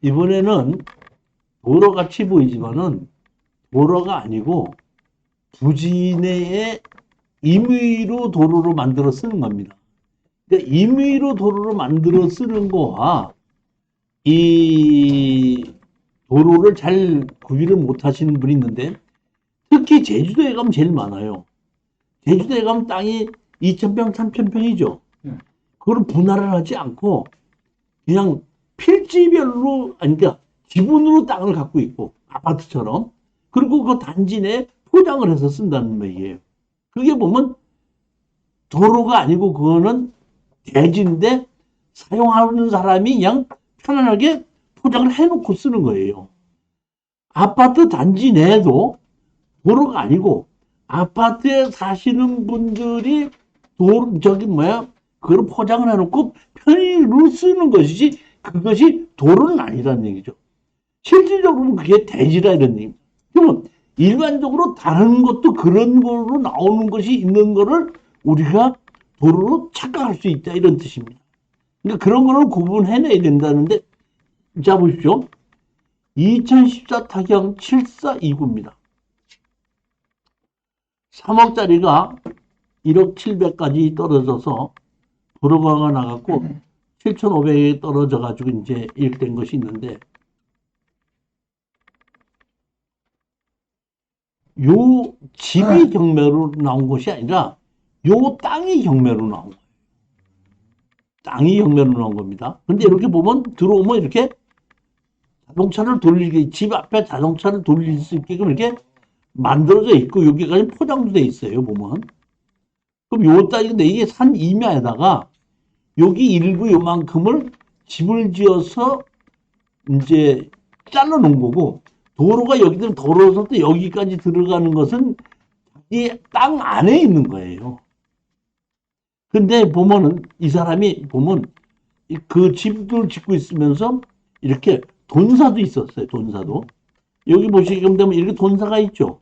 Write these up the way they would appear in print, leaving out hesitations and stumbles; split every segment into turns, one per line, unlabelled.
이번에는 도로같이 보이지만은 도로가 아니고 부지 내에 임의로 도로로 만들어 쓰는 겁니다. 그러니까 임의로 도로로 만들어 쓰는 거와 이 도로를 잘 구비를 못 하시는 분이 있는데, 특히 제주도에 가면 제일 많아요. 제주도에 가면 땅이 2,000평, 3,000평이죠. 그걸 분할을 하지 않고 그냥 필지별로, 아니, 그러니까 지분으로 땅을 갖고 있고, 아파트처럼. 그리고 그 단지 내에 포장을 해서 쓴다는 얘기예요. 그게 보면 도로가 아니고 그거는 대지인데 사용하는 사람이 그냥 편안하게 포장을 해놓고 쓰는 거예요. 아파트 단지 내에도 도로가 아니고 아파트에 사시는 분들이 그걸 포장을 해놓고 편의로 쓰는 것이지 그것이 도로는 아니라는 얘기죠. 실질적으로는 그게 대지라 이런 얘기입니다. 그러면 일반적으로 다른 것도 그런 걸로 나오는 것이 있는 거를 우리가 도로로 착각할 수 있다 이런 뜻입니다. 그러니까 그런 거를 구분해내야 된다는데, 자 보십시오. 2014 타경 7429입니다. 3억짜리가 1억 700까지 떨어져서 불허가가 나갔고 7,500에 떨어져 가지고 이제 이렇게 된 것이 있는데, 요 집이 경매로 나온 것이 아니라 요 땅이 경매로 나온 거예요. 땅이 경매로 나온 겁니다. 근데 이렇게 보면 들어오면 이렇게 자동차를 돌리게, 집 앞에 자동차를 돌릴 수 있게끔 이렇게 만들어져 있고 여기까지 포장도 돼 있어요. 보면. 그럼 요 땅인데 이게 산 임야에다가 여기 일부 요만큼을 집을 지어서 이제 잘라 놓은 거고, 도로가 여기든 도로에서 또 여기까지 들어가는 것은 이 땅 안에 있는 거예요. 근데 보면은 이 사람이 보면 그 집을 짓고 있으면서 이렇게 돈사도 있었어요. 돈사도. 여기 보시게 되면 이렇게 돈사가 있죠.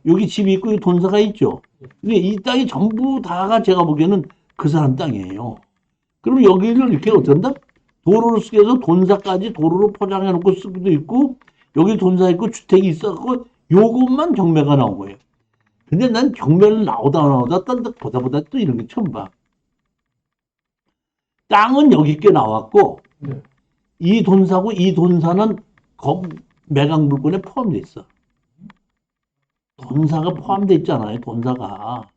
여기 집이 있고 여기 돈사가 있죠. 근데 이 땅이 전부 다가 제가 보기에는 그 사람 땅이에요. 그럼 여기를 이렇게 어쩐다? 도로를 쓰게 해서 돈사까지 도로로 포장해 놓고 쓰기도 있고, 여기 돈사 있고 주택이 있었고, 요것만 경매가 나온 거예요. 근데 난 경매를 나오다 딴 데 보다 또 이런 게 처음 봐. 땅은 여기 꽤 나왔고, 이 돈사고 이 돈사는 매각 물건에 포함되어 있어. 돈사가 포함되어 있잖아요. 돈사가.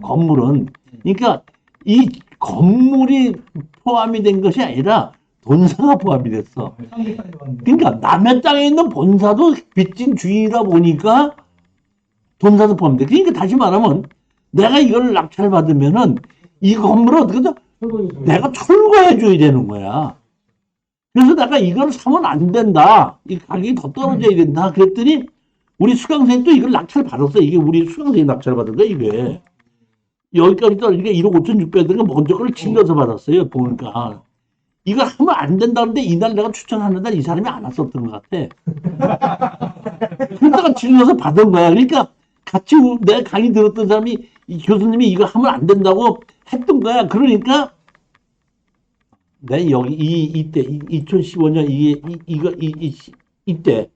건물은. 그러니까 이 건물이 포함이 된 것이 아니라 돈사가 포함이 됐어. 그러니까 남의 땅에 있는 본사도 빚진 주인이다 보니까 돈사도 포함돼. 그러니까 다시 말하면 내가 이걸 낙찰 받으면은 이 건물을 어떻게든 내가 철거해 줘야 되는 거야. 그래서 내가 이걸 사면 안 된다. 이 가격이 더 떨어져야 된다. 그랬더니 우리 수강생이 또 이걸 낙찰 받았어. 이게 우리 수강생이 낙찰 받은 거야, 이게. 여기까지 떨어지니까 1억 5,600원을 먼저 걸 질러서 받았어요. 보니까. 이걸 하면 안 된다는데 이날 내가 추천하는 날 이 사람이 안 왔었던 것 같아. 그러다가 질러서 받은 거야. 그러니까 같이 내가 강의 들었던 사람이, 이 교수님이 이거 하면 안 된다고 했던 거야. 그러니까 내가 여기 이때 2015년 이때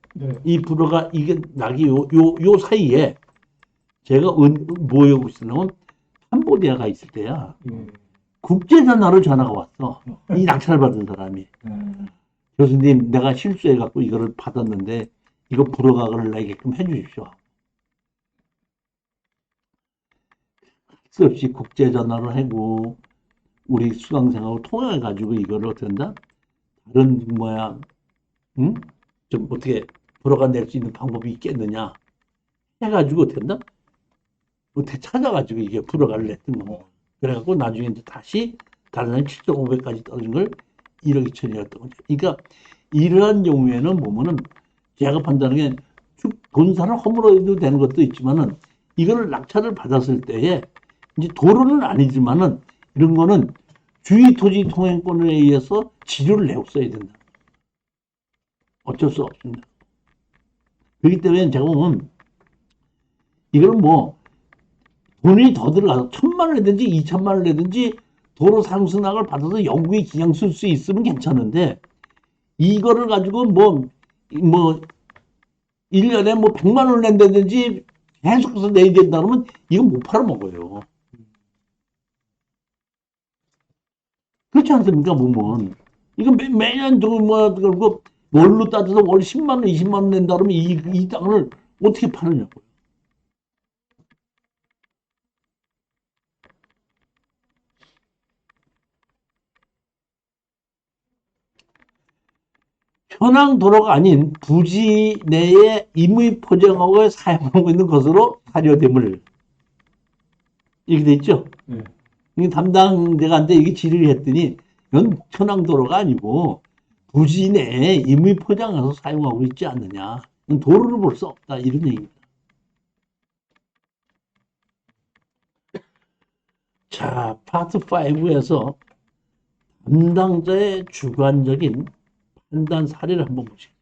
이 불어가 이게 나기 요 사이에 제가 뭐하고 있었냐면 캄보디아가 있을 때야. 국제전화로 전화가 왔어. 이 낙찰 받은 사람이. 교수님, 내가 실수해갖고 이거를 받았는데 이거 불허가를 내게끔 해주십시오. 할 수 없이 국제전화로 하고 우리 수강생하고 통화해가지고 이거를 어떻게 한다? 다른 좀 어떻게 불허가 낼 수 있는 방법이 있겠느냐 해가지고 어떻게 한다? 어떻게 찾아가지고 이게 불허가를 냈던 겁니다. 그래갖고 나중에 이제 다시 다른 사람이 7,500까지 떨어진 걸 1억 2천이었던 거죠. 그러니까 이러한 경우에는 보면은 제가 판단하기엔 돈사를 허물어도 되는 것도 있지만은 이거를 낙찰을 받았을 때에 이제 도로는 아니지만은 이런 거는 주의토지통행권에 의해서 지료를 내고 써야 된다. 어쩔 수 없습니다. 그렇기 때문에 제가 보면 이거는 뭐 돈이 더 들어가서 1,000만 원이든지 2,000만 원이든지 도로 상승락을 받아서 영구히 그냥 쓸 수 있으면 괜찮은데 이거를 가지고 뭐 1년에 뭐 100만 원을 낸다든지 계속해서 내야 된다 그러면 이건 못 팔아먹어요. 그렇지 않습니까, 보면. 이거 매년 그리고 월로 따져서 월 10만 원, 20만 원 낸다 그러면 이 땅을 어떻게 파느냐고요. 현황 도로가 아닌 부지 내에 임의 포장하고 사용하고 있는 것으로 사료됨을 이렇게 돼 있죠.
네.
이 담당자한테 이게 질의를 했더니 이건 현황 도로가 아니고 부지 내에 임의 포장해서 사용하고 있지 않느냐. 도로를 볼 수 없다 이런 얘기입니다. 자, 파트 5에서 담당자의 주관적인 판단 사례를 한번 보시죠.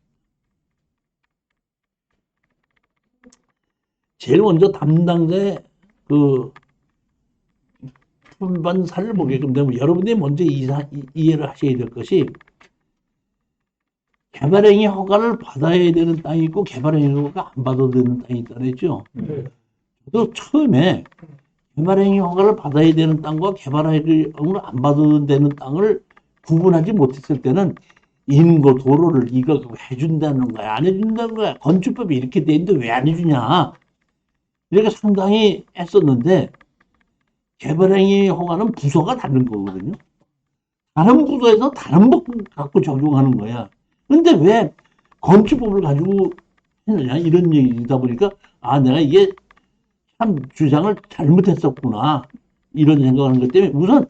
제일 먼저 담당자의 그 판단 사례를 보게끔 되면 여러분들이 먼저 이해를 하셔야 될 것이 개발행위 허가를 받아야 되는 땅이 있고 개발행위 허가가 안 받아도 되는 땅이 있다고 했죠. 저도 처음에 개발행위 허가를 받아야 되는 땅과 개발행위를 안 받아도 되는 땅을 구분하지 못했을 때는 인고 도로를 이거 해준다는 거야 안 해준다는 거야 건축법이 이렇게 돼 있는데 왜 안 해주냐 이렇게 상당히 했었는데 개발행위 허가는 부서가 다른 거거든요. 다른 부서에서 다른 법 갖고 적용하는 거야. 근데 왜 건축법을 가지고 했느냐 이런 얘기다 보니까 아 내가 이게 참 주장을 잘못했었구나 이런 생각하는 것 때문에 우선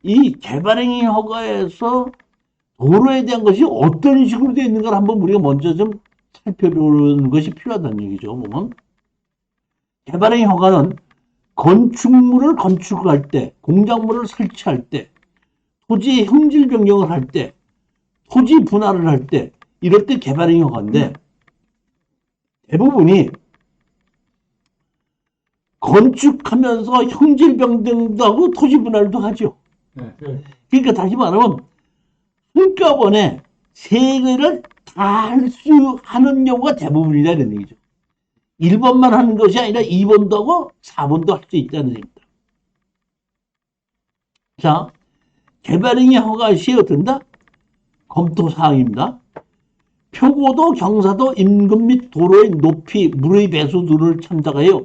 이 개발행위 허가에서 도로에 대한 것이 어떤 식으로 되어 있는가를 한번 우리가 먼저 좀 살펴보는 것이 필요하다는 얘기죠. 보면 개발행위 허가는 건축물을 건축할 때, 공작물을 설치할 때, 토지의 형질 변경을 할 때, 토지 분할을 할 때, 이럴 때 개발행위 허가인데 대부분이 건축하면서 형질 변경도 하고 토지 분할도 하죠. 그러니까 다시 말하면 한꺼번에 세 개를 다 할 수 하는 경우가 대부분이다 이런 얘기죠. 1번만 하는 것이 아니라 2번도 하고 4번도 할 수 있다는 얘기입니다. 자, 개발행위 허가 시에 어떤다? 검토사항입니다. 표고도, 경사도, 인근 및 도로의 높이, 물의 배수 등을 참작하여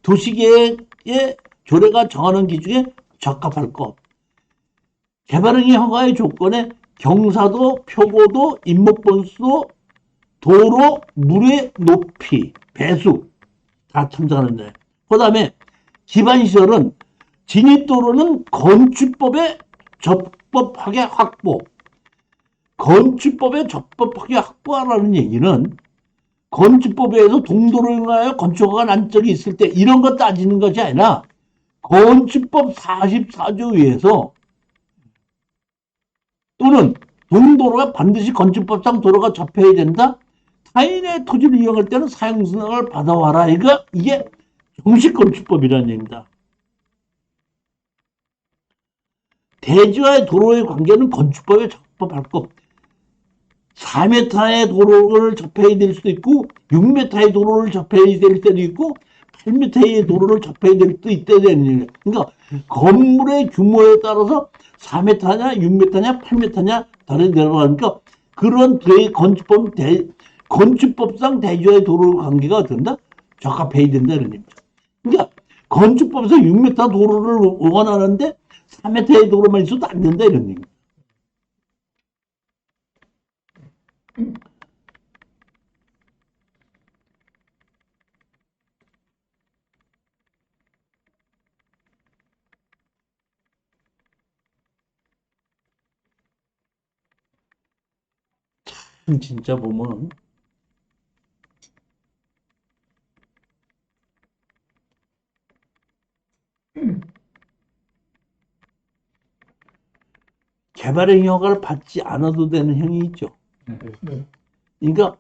도시계획의 조례가 정하는 기준에 적합할 것. 개발행위 허가의 조건에 경사도, 표고도, 인목번수, 도로, 물의 높이, 배수 다 참작하는데 그 다음에 기반시설은 진입도로는 건축법에 적법하게 확보 건축법에 적법하게 확보하라는 얘기는 건축법에 의해서 동도로 인하여 건축허가 난 적이 있을 때 이런 거 따지는 것이 아니라 건축법 44조 위에서 또는 동도로가 반드시 건축법상 도로가 접해야 된다. 타인의 토지를 이용할 때는 사용승낙을 받아와라. 이게 정식 건축법이라는 얘기입니다. 대지와의 도로의 관계는 건축법에 적법할 것. 4m의 도로를 접해야 될 수도 있고 6m의 도로를 접해야 될 때도 있고 8m의 도로를 접해야 될 수도 있다는 얘기예요. 그러니까 건물의 규모에 따라서 4m냐 6m냐 8m냐 다른 내려가니까 그런 건축법상 대지와의 도로 관계가 어떤다? 적합해야 된다 이런 얘기입니다. 그러니까 건축법에서 6m 도로를 원하는데 4m의 도로만 있어도 안 된다 이런 얘기입니다. 진짜 보면 개발행위 허가를 받지 않아도 되는 행위 있죠. 그러니까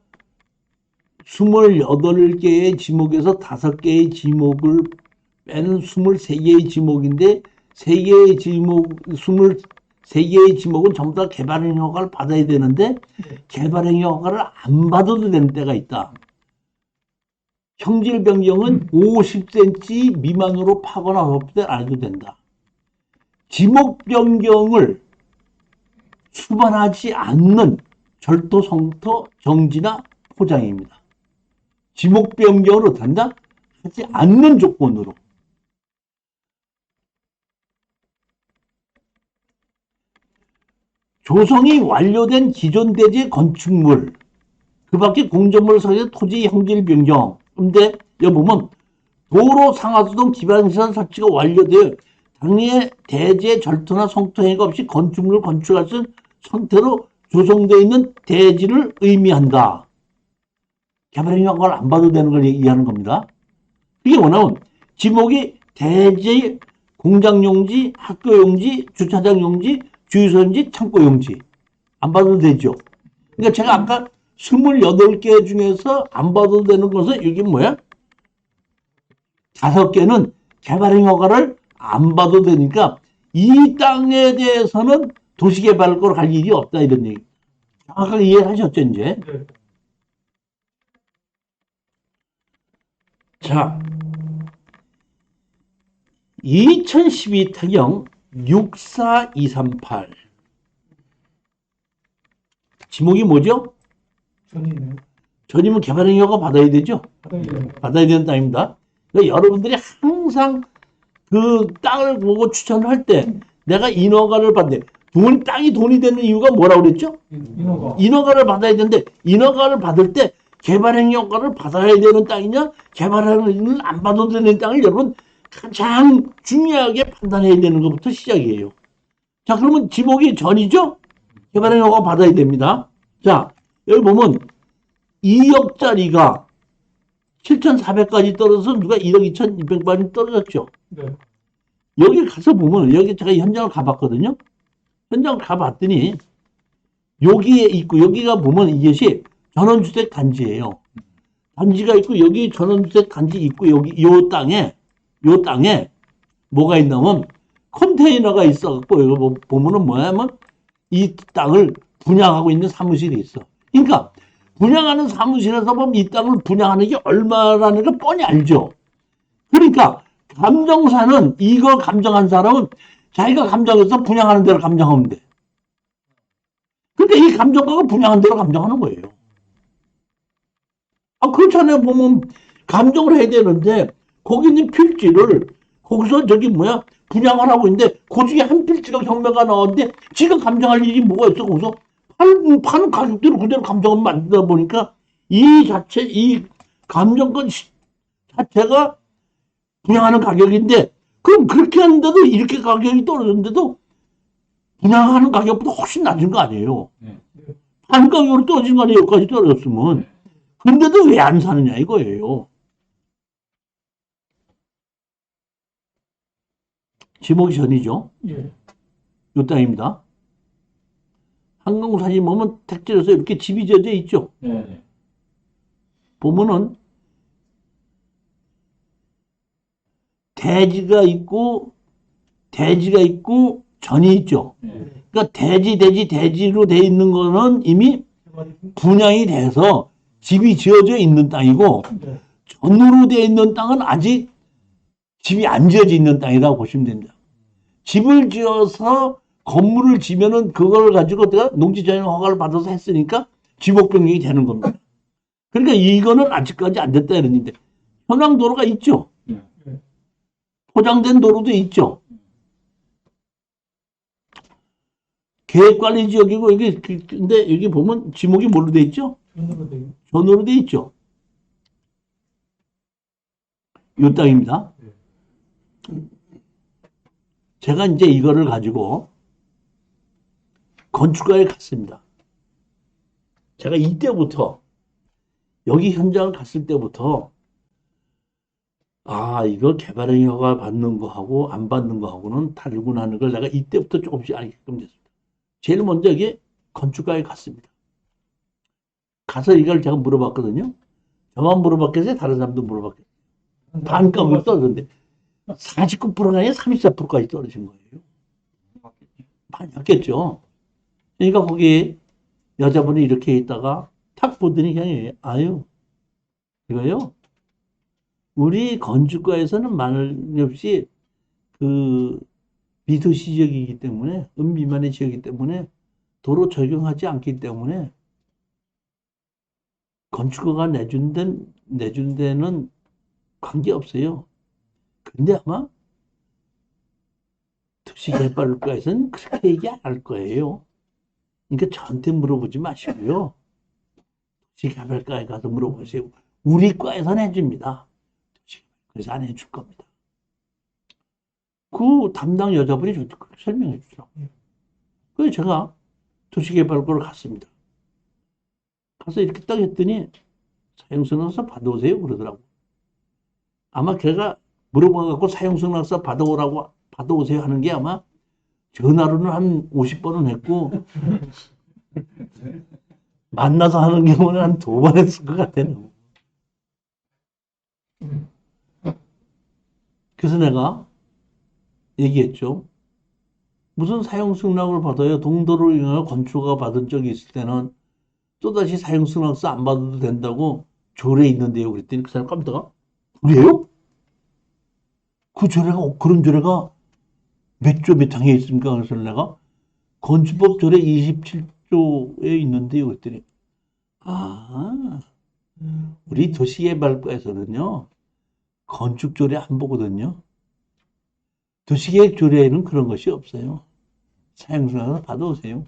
28개의 지목에서 5개의 지목을 빼는 23개의 지목인데 3개의 지목, 세 개의 지목은 전부 다 개발행 허가를 받아야 되는데 개발행 허가를 안 받아도 되는 때가 있다. 형질 변경은 50cm 미만으로 파거나 없을 때 안 해도 된다. 지목 변경을 수반하지 않는 절도, 성토, 정지나 포장입니다. 지목 변경으로 된다? 하지 않는 조건으로. 조성이 완료된 기존 대지 건축물, 그 밖에 공정물 설계 토지 형질 변경. 근데 여기 보면 도로 상하수동 기반시설 설치가 완료되어 당리의 대지의 절도나 성토 행위가 없이 건축물을 건축할 수 있는 선태로 조성되어 있는 대지를 의미한다. 개발행 허가를 안 받아도 되는 걸 얘기하는 겁니다. 이게 뭐냐면 지목이 대지, 공장용지, 학교용지, 주차장용지, 주유소용지, 창고용지 안 받아도 되죠. 그러니까 제가 아까 28개 중에서 안 받아도 되는 것은 이게 뭐야? 5개는 개발행 허가를 안 받아도 되니까 이 땅에 대해서는 도시개발권으로 갈 일이 없다 이런 얘기. 정확하게 이해하셨죠 이제?
네.
자, 2012 타경 64238 지목이 뭐죠?
전이네요.
전이면 개발행 허가 받아야 되죠? 받아야 되는 땅입니다. 그러니까 여러분들이 항상 그 땅을 보고 추천할 때 내가 인허가를 받는데 돈, 땅이 돈이 되는 이유가 뭐라고 그랬죠?
인허가.
인허가를 받아야 되는데 인허가를 받을 때 개발행 허가를 받아야 되는 땅이냐 개발행을 안 받아도 되는 땅을 여러분 가장 중요하게 판단해야 되는 것부터 시작이에요. 자, 그러면 지목이 전이죠? 개발행 허가 받아야 됩니다. 자, 여기 보면 2억짜리가 7,400까지 떨어져서 누가 1억 2,200까지 떨어졌죠.
네.
여기 가서 보면 여기 제가 현장을 가봤거든요. 현장을 가봤더니 여기에 있고 여기가 보면 이것이 전원주택 단지예요. 단지가 있고 여기 전원주택 단지 있고 여기 요 땅에 뭐가 있냐면 컨테이너가 있어갖고 여기 보면은 뭐냐면 이 땅을 분양하고 있는 사무실이 있어. 그러니까 분양하는 사무실에서 보면 이 땅을 분양하는 게 얼마라는 걸 뻔히 알죠. 그러니까 감정사는 이걸 감정한 사람은 자기가 감정해서 분양하는 대로 감정하면 돼. 근데 이 감정가가 분양한 대로 감정하는 거예요. 아, 그렇잖아요. 보면 감정을 해야 되는데 거기 있는 필지를 거기서 저기 뭐야 분양을 하고 있는데 그 중에 한 필지가 경매가 나왔는데 지가 감정할 일이 뭐가 있어. 거기서 파는 가격대로 그대로 감정을 만들다 보니까 이 감정권 자체가 분양하는 가격인데 그럼 그렇게 하는데도 이렇게 가격이 떨어졌는데도 분양하는 가격보다 훨씬 낮은 거 아니에요. 파는 가격으로 떨어진 거 아니에요. 여기까지 떨어졌으면. 근데도 왜 안 사느냐 이거예요. 지목이 전이죠.
예.
요 땅입니다. 항공사진 보면 택지에서 이렇게 집이 져져 있죠.
네.
보면은 대지가 있고 전이 있죠.
네.
그러니까 대지로 돼 있는 거는 이미 분양이 돼서 집이 지어져 있는 땅이고
네.
전으로 돼 있는 땅은 아직 집이 안 지어져 있는 땅이라고 보시면 됩니다. 집을 지어서 건물을 지면은 그걸 가지고 내가 농지전용 허가를 받아서 했으니까 지목 변경이 되는 겁니다. 그러니까 이거는 아직까지 안 됐다 이러는데 현황 도로가 있죠.
네.
포장된 도로도 있죠. 계획관리 지역이고 여기 근데 여기 보면 지목이 뭘로 돼 있죠? 전으로 돼 있죠. 이 땅입니다. 제가 이제 이거를 가지고 건축가에 갔습니다. 제가 이때부터 여기 현장을 갔을 때부터 아 이거 개발행 허가 받는 거하고 안 받는 거하고는 다르구나 하는 걸 내가 이때부터 조금씩 알게끔 됐습니다. 제일 먼저 여기 건축가에 갔습니다. 가서 이걸 제가 물어봤거든요. 저만 물어봤겠어요? 다른 사람도 물어봤겠어요? 반값을 떨어졌는데 49%가 아니라 34%까지 떨어진 거예요. 많이 했겠죠. 그러니까 거기 여자분이 이렇게 있다가 탁 보더니 그냥 아유 이거요. 우리 건축가에서는 말없이 그 미도시 지역이기 때문에 미만의 지역이기 때문에 도로 적용하지 않기 때문에 건축가가 내준 데는 관계없어요. 근데 아마 도시개발과에서는 그렇게 얘기 안 할 거예요. 그러니까 저한테 물어보지 마시고요. 도시개발과에 가서 물어보세요. 우리 과에서는 해줍니다. 그래서 안 해줄 겁니다. 그 담당 여자분이 저한테 그렇게 설명해 주더라고요. 그래서 제가 도시개발과를 갔습니다. 가서 이렇게 딱 했더니 사용승낙서 받아오세요 그러더라고. 아마 걔가 물어봐갖고 사용승낙서 받아오세요 하는 게 아마 전화로는 한 50번은 했고 만나서 하는 경우는 한 2번 했을 것 같아요. 그래서 내가 얘기했죠. 무슨 사용승낙을 받아요? 동도를 이용하여 건축가 받은 적이 있을 때는 또다시 사용승낙서 안 받아도 된다고 조례에 있는데요. 그랬더니 그 사람 깜짝아. 그래요? 그런 조례가 몇 조 몇 항에 있습니까? 그래서 내가 건축법 조례 27조에 있는데요. 그랬더니 우리 도시개발과에서는요. 건축 조례 안 보거든요. 도시계획 조례에는 그런 것이 없어요. 사용승낙서 받아오세요.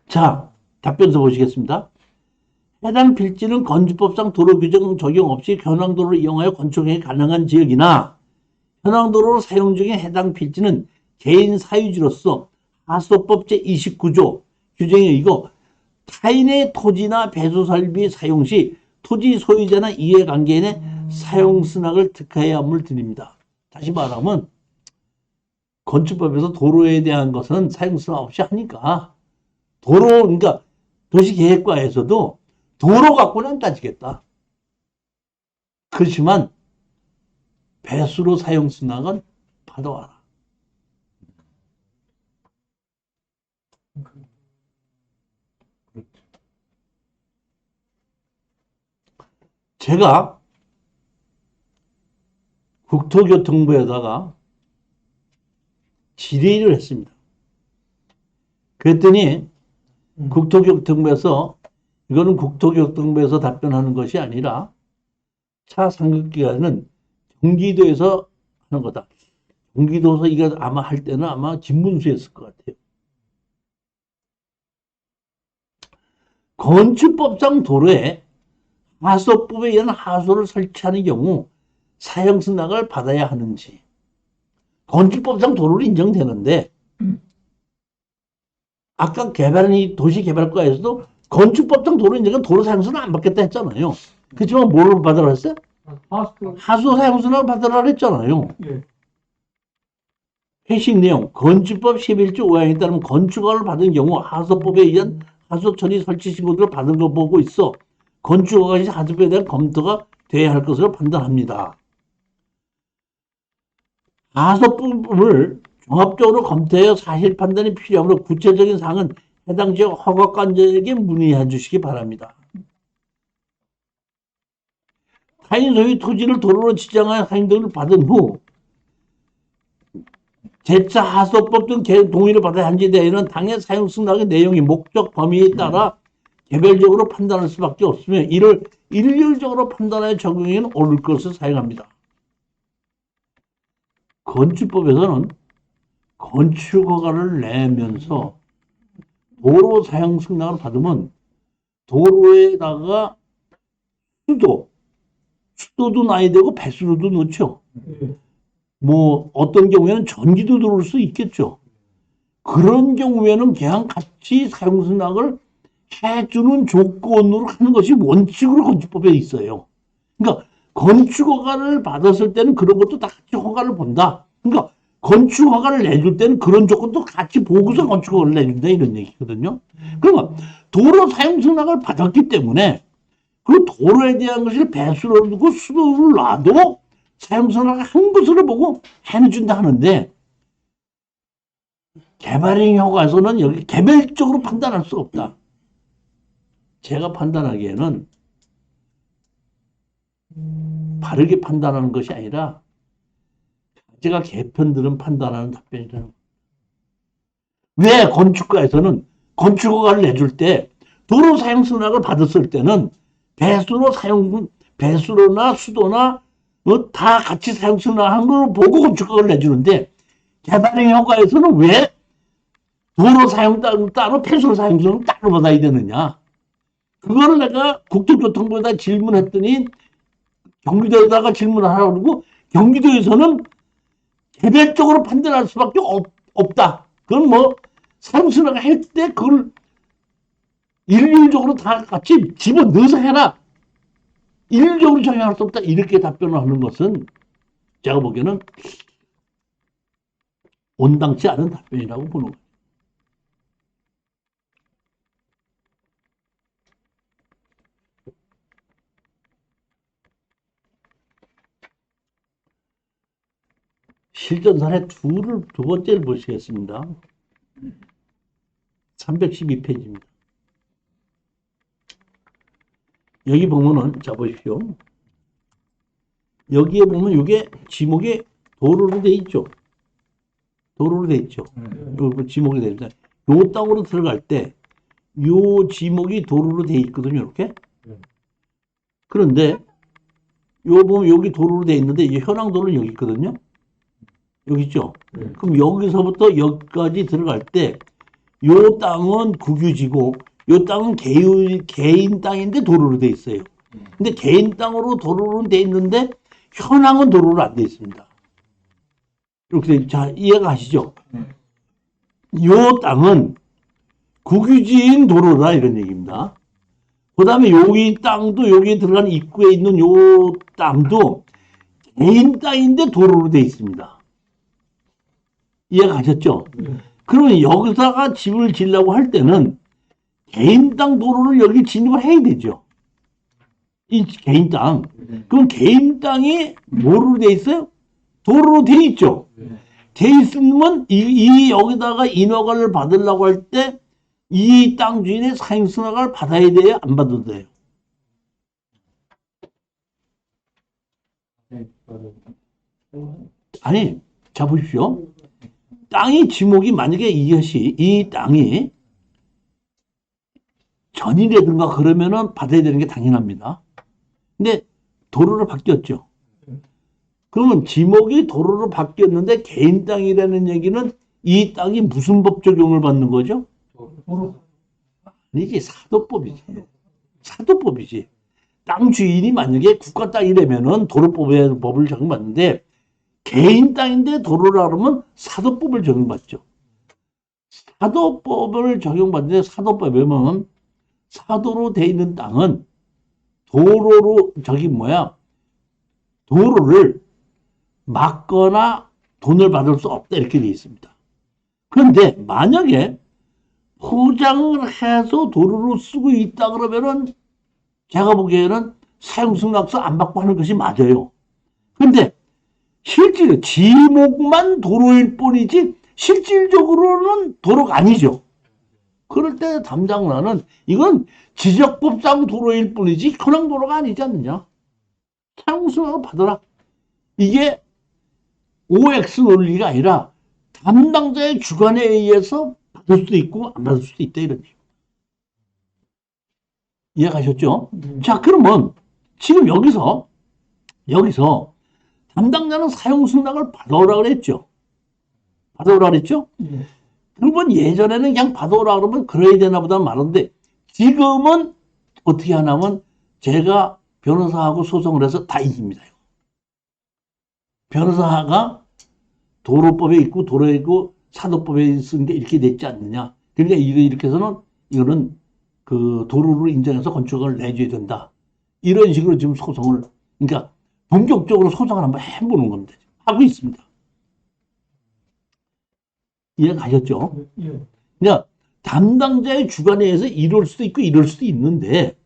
자, 답변서 보시겠습니다. 해당 필지는 건축법상 도로 규정 적용 없이 현황도로를 이용하여 건축이 가능한 지역이나 현황도로로 사용 중인 해당 필지는 개인 사유지로서 하수도법 제29조 규정에 의거 타인의 토지나 배수설비 사용 시 토지 소유자나 이해관계인의 사용승낙을 특하여야 함을 드립니다. 다시 말하면 건축법에서 도로에 대한 것은 사용승낙 없이 하니까 그러니까 도시계획과에서도 도로 갖고는 안 따지겠다. 그렇지만 배수로 사용승낙은 받아와라. 제가 국토교통부에다가 질의를 했습니다. 그랬더니 국토교통부에서 이거는 국토교통부에서 답변하는 것이 아니라 차 상급기관은 경기도에서 하는 거다. 경기도에서 이거 아마 할 때는 아마 김문수였을 것 같아요. 건축법상 도로에 하수도법에 의한 하수를 설치하는 경우 사용승낙을 받아야 하는지. 건축법상 도로로 인정되는데 아까 도시개발과에서도 건축법상 도로 인정은 도로 사용승낙 안 받겠다 했잖아요. 그렇지만 뭐를 받으라 했어요? 하수 사용승낙을 받으라 했잖아요.
예.
핵심 내용 건축법 11조 5항에 따르면 건축허가를 받은 경우 하수법에 의한 하수 처리 설치 신고를 받은 거 보고 있어 건축허가 시 하수법에 대한 검토가 돼야 할 것으로 판단합니다. 하수법을 종합적으로 검토하여 사실 판단이 필요하므로 구체적인 사항은 해당 지역 허가관에게 문의해 주시기 바랍니다. 타인 소유 토지를 도로로 지정하여 사용 등을 받은 후 재차 하수법 등 동의를 받아야 한지 대해는 당해 사용승낙의 내용이 목적 범위에 따라 개별적으로 판단할 수밖에 없으며 이를 일률적으로 판단하여 적용에는 옳을 것을 사용합니다. 건축법에서는 건축허가를 내면서 도로 사용승낙을 받으면 도로에다가 수도도 놔야 되고 배수로도 넣죠. 뭐 어떤 경우에는 전기도 들어올 수 있겠죠. 그런 경우에는 그냥 같이 사용승낙을 해주는 조건으로 하는 것이 원칙으로 건축법에 있어요. 그러니까 건축허가를 받았을 때는 그런 것도 다 같이 허가를 본다. 그러니까 건축허가를 내줄 때는 그런 조건도 같이 보고서 건축허가를 내준다 이런 얘기거든요. 그러면 도로 사용승낙을 받았기 때문에 그 도로에 대한 것을 배수로 두고 수도를 놔도 사용승낙을 한 것으로 보고 해준다 하는데 개발행 효과에서는 여기 개별적으로 판단할 수가 없다. 제가 판단하기에는 바르게 판단하는 것이 아니라 제가 개편들은 판단하는 답변이라는 거예요. 왜 건축가에서는 건축허가를 내줄 때 도로 사용 승낙을 받았을 때는 배수로나 수도나 다 같이 사용 승낙한 걸로 보고 건축허가를 내주는데 개발행 효과에서는 왜 도로 사용 따로 폐수로 사용 승낙을 따로 받아야 되느냐? 그거를 내가 국토교통부에다 질문했더니 경기도에다가 질문하라고 그러고 경기도에서는 개별적으로 판단할 수밖에 없다. 그건 뭐 사용승낙 할 때 그걸 일률적으로 다 같이 집어넣어서 해라. 일률적으로 적용할 수 없다. 이렇게 답변을 하는 것은 제가 보기에는 온당치 않은 답변이라고 보는 거예요. 실전사례 두 번째를 보시겠습니다. 312페이지입니다. 여기 보면은, 자, 보십시오. 여기에 보면 이게 지목이 도로로 돼 있죠. 도로로 돼 있죠. 요 지목이 돼 있습니다. 요 땅으로 들어갈 때, 요 지목이 도로로 돼 있거든요, 이렇게. 그런데, 요 보면 여기 도로로 돼 있는데, 이 현황도로는 여기 있거든요. 여기 있죠. 그럼 여기서부터 여기까지 들어갈 때, 요 땅은 국유지고, 요 땅은 개인 땅인데 도로로 돼 있어요. 근데 개인 땅으로 도로로 돼 있는데, 현황은 도로로 안 돼 있습니다. 이렇게, 자, 이해가 가시죠? 요 땅은 국유지인 도로다, 이런 얘기입니다. 그 다음에 여기 땅도, 여기 들어간 입구에 있는 요 땅도 개인 땅인데 도로로 돼 있습니다. 이해가 가셨죠? 그러면 여기다가 집을 지으려고 할 때는 개인 땅 도로를 여기 진입을 해야 되죠. 이 개인 땅. 그럼 개인 땅이 뭐로 돼 있어요? 도로로 돼 있죠. 돼 있으면 여기다가 인허가를 받으려고 할 때 이 땅 주인의 사용승낙을 받아야 돼요? 안 받아도 돼요? 아니, 자 보십시오. 땅이 지목이 만약에 이 땅이 전이라든가 그러면은 받아야 되는 게 당연합니다. 근데 도로로 바뀌었죠. 그러면 지목이 도로로 바뀌었는데 개인 땅이라는 얘기는 이 땅이 무슨 법 적용을 받는 거죠? 아니지, 사도법이지. 사도법이지. 땅 주인이 만약에 국가 땅이라면은 도로법의 법을 적용받는데 개인 땅인데 도로라 그러면 사도법을 적용받죠. 사도법을 적용받는데 사도법에 보면 사도로 돼 있는 땅은 도로를 막거나 돈을 받을 수 없다 이렇게 되어 있습니다. 그런데 만약에 포장을 해서 도로로 쓰고 있다 그러면은 제가 보기에는 사용승낙서 안 받고 하는 것이 맞아요. 그런데 실제로 지목만 도로일 뿐이지 실질적으로는 도로가 아니죠. 그럴 때 담당자는 이건 지적법상 도로일 뿐이지 현황도로가 아니지 않느냐. 사용승낙을 받아라. 이게 OX 논리가 아니라 담당자의 주관에 의해서 받을 수도 있고 안 받을 수도 있다 이런 얘기. 이해가셨죠? 자, 그러면 지금 여기서 담당자는 사용승낙을 받아오라 그랬죠. 받아오라 그랬죠? 그러면 예전에는 그냥 받아오라 그러면 그래야 되나 보다 말았는데 지금은 어떻게 하냐면 제가 변호사하고 소송을 해서 다 이깁니다. 변호사가 도로법에 있고 도로에 있고 사도법에 쓰는 게 이렇게 됐지 않느냐. 그러니까 이렇게 해서는 이거는 그 도로를 인정해서 건축을 내줘야 된다. 이런 식으로 지금 소송을, 그러니까 본격적으로 소송을 한번 해보는 겁니다. 하고 있습니다. 이해 가셨죠? 그러니까 담당자의 주관에 의해서 이럴 수도 있고 이럴 수도 있는데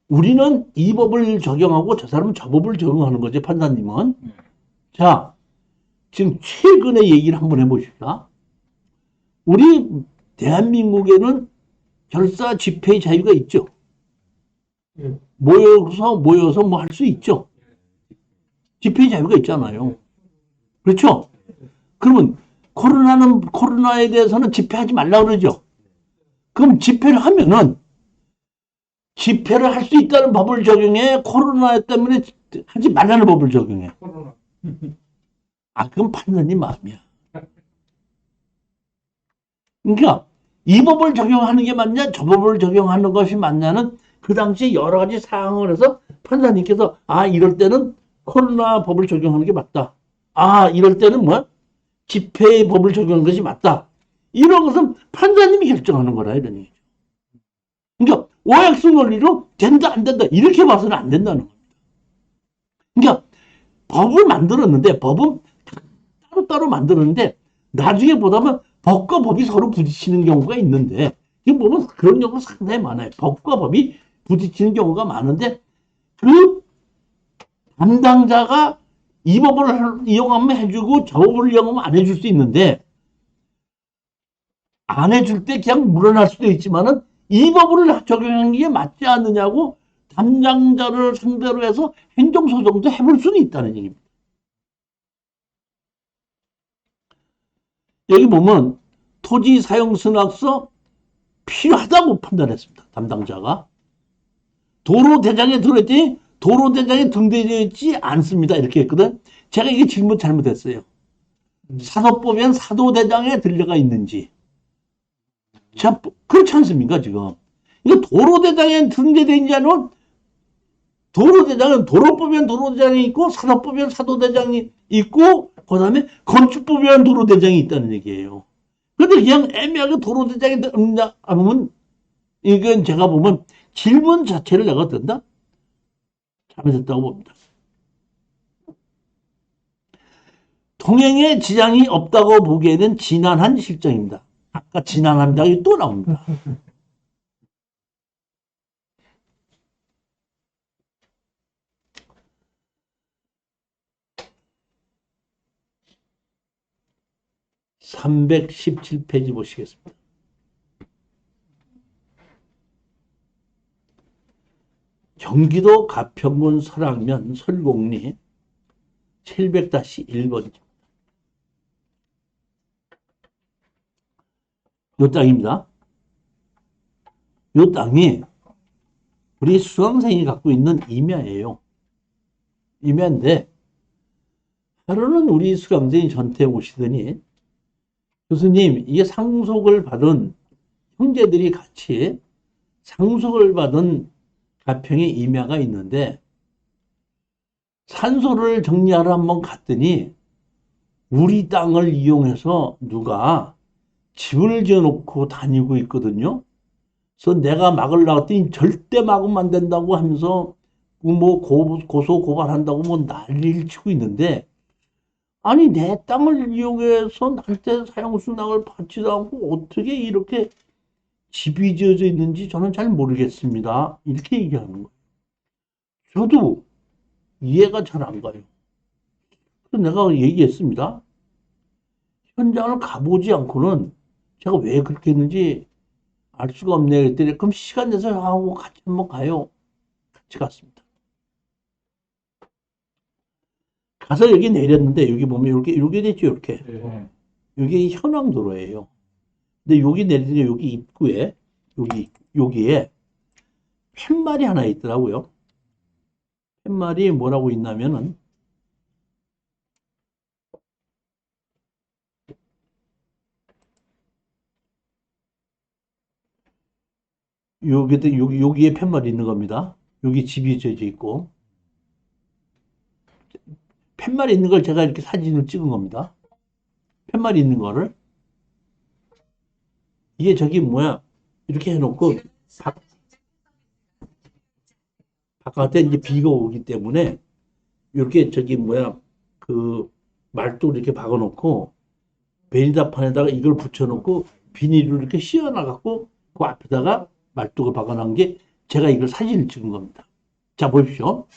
우리는 이 법을 적용하고 저 사람은 저 법을 적용하는 거죠. 판사님은. 자, 지금 최근에 얘기를 한번 해보십시다. 우리 대한민국에는 결사 집회 자유가 있죠.
예.
모여서 뭐 할 수 있죠. 집회 자유가 있잖아요. 그렇죠? 그러면 코로나에 대해서는 집회하지 말라 그러죠. 그럼 집회를 하면은 집회를 할 수 있다는 법을 적용해, 코로나 때문에 하지 말라는 법을 적용해.
코로나.
아, 그건 판사님 마음이야. 그러니까 이 법을 적용하는 게 맞냐, 저 법을 적용하는 것이 맞냐는 그 당시 여러 가지 상황을 해서 판사님께서 아, 이럴 때는 코로나 법을 적용하는 게 맞다. 아, 이럴 때는 뭐 집회 법을 적용하는 것이 맞다. 이런 것은 판사님이 결정하는 거라 이런 얘기죠. 그러니까 오약수 논리로 된다 안 된다 이렇게 봐서는 안 된다는 겁니다. 그러니까 법을 만들었는데 법은 따로따로 만들었는데 나중에 보다면 법과 법이 서로 부딪히는 경우가 있는데 지금 보면 그런 경우가 상당히 많아요. 법과 법이 부딪히는 경우가 많은데 그 담당자가 이 법을 이용하면 해주고 저 법을 이용하면 안 해줄 수 있는데 안 해줄 때 그냥 물러날 수도 있지만은 이 법을 적용하는 게 맞지 않느냐고 담당자를 상대로 해서 행정소송도 해볼 수는 있다는 얘기입니다. 여기 보면 토지 사용 승낙서 필요하다고 판단했습니다. 담당자가. 도로대장에 들어있더니 도로대장에 등재되어 있지 않습니다. 이렇게 했거든. 제가 이게 질문 잘못했어요. 사도법엔 사도대장에 들려가 있는지. 자, 그렇지 않습니까, 지금? 이거 도로대장에 등재되어 있지 않으면 도로대장은 도로법엔 도로대장이 있고 사도법엔 사도대장이 있고 그 다음에 건축법엔 도로대장이 있다는 얘기예요. 근데 그냥 애매하게 도로대장이 없냐 하면 이건 제가 보면 질문 자체를 내가 든다? 잘못했다고 봅니다. 통행에 지장이 없다고 보기에는 지난한 실정입니다. 아까 지난합니다. 이게 또 나옵니다. (317페이지) 보시겠습니다. 경기도 가평군 설악면 설곡리 700-1번입니다. 요 땅입니다. 요 땅이 우리 수강생이 갖고 있는 임야예요. 임야인데 하루는 우리 수강생이 저한테 오시더니 교수님, 이게 상속을 받은 형제들이 같이 상속을 받은 가평의 임야가 있는데 산소를 정리하러 한번 갔더니 우리 땅을 이용해서 누가 집을 지어놓고 다니고 있거든요. 그래서 내가 막으려고 했더니 절대 막으면 안 된다고 하면서 뭐 고소 고발한다고 뭐 난리를 치고 있는데 아니 내 땅을 이용해서 나한테 사용승낙을 받지도 않고 어떻게 이렇게 집이 지어져 있는지 저는 잘 모르겠습니다. 이렇게 얘기하는 거예요. 저도 이해가 잘 안 가요. 그래서 내가 얘기했습니다. 현장을 가보지 않고는 제가 왜 그렇게 했는지 알 수가 없네요. 그랬더니 그럼 시간 내서 하고 같이 한번 가요. 같이 갔습니다. 가서 여기 내렸는데 여기 보면 이렇게 됐죠. 이렇게.
네.
여기 현황도로예요. 근데 여기 내리더니 여기 입구에 여기에 팻말이 하나 있더라고요. 팻말이 뭐라고 있냐면은 여기에 팻말이 있는 겁니다. 여기 집이 져져 있고 팻말이 있는 걸 제가 이렇게 사진을 찍은 겁니다. 팻말이 있는 거를 이게 저기 뭐야 이렇게 해놓고 바깥에 이제 비가 오기 때문에 이렇게 저기 뭐야 그 말도 이렇게 박아놓고 베니다판에다가 이걸 붙여놓고 비닐을 이렇게 씌워놔갖고 그 앞에다가 말뚝을 박아놓은 게 제가 이걸 사진을 찍은 겁니다. 자 보십시오.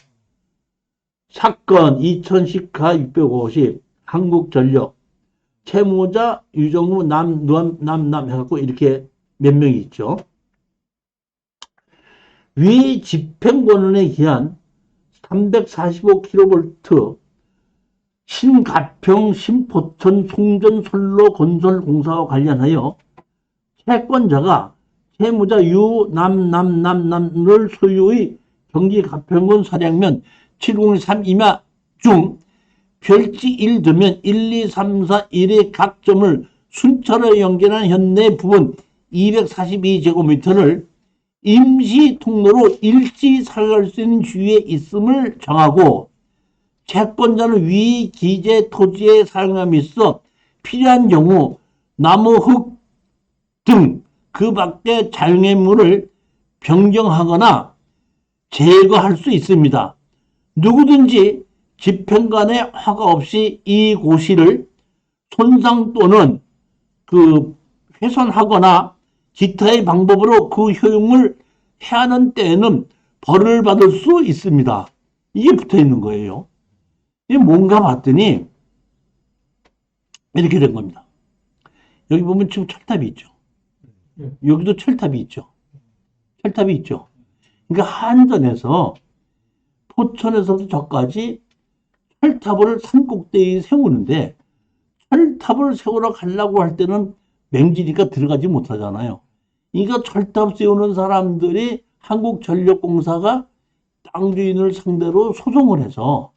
사건 2010가 650 한국전력 채무자 유정무 남 해갖고 이렇게 몇 명이 있죠. 위 집행권한에 기한 345kV 신가평 신포천 송전 선로 건설 공사와 관련하여 채권자가 채무자 유남을 소유의 경기 가평군 사량면 7013 임야 중 별지 1 되면 1, 2, 3, 4, 1의 각 점을 순차로 연결한 현내 부분 242제곱미터를 임시 통로로 일시 사용할 수 있는 주위에 있음을 정하고 채권자는 위 기재 토지의 사용함이 있어 필요한 경우 나무, 흙 등 그 밖의 자연의물을 변경하거나 제거할 수 있습니다. 누구든지 집행관의 허가 없이 이 고시를 손상 또는 훼손하거나 기타의 방법으로 그 효용을 해하는 때에는 벌을 받을 수 있습니다. 이게 붙어 있는 거예요. 이게 뭔가 봤더니 이렇게 된 겁니다. 여기 보면 지금 철탑이 있죠. 여기도 철탑이 있죠. 철탑이 있죠. 그러니까 한전에서 포천에서부터 저까지 철탑을 산 꼭대기에 세우는데 철탑을 세우러 가려고 할 때는 맹지니까 들어가지 못하잖아요. 그러니까 철탑 세우는 사람들이 한국전력공사가 땅 주인을 상대로 소송을 해서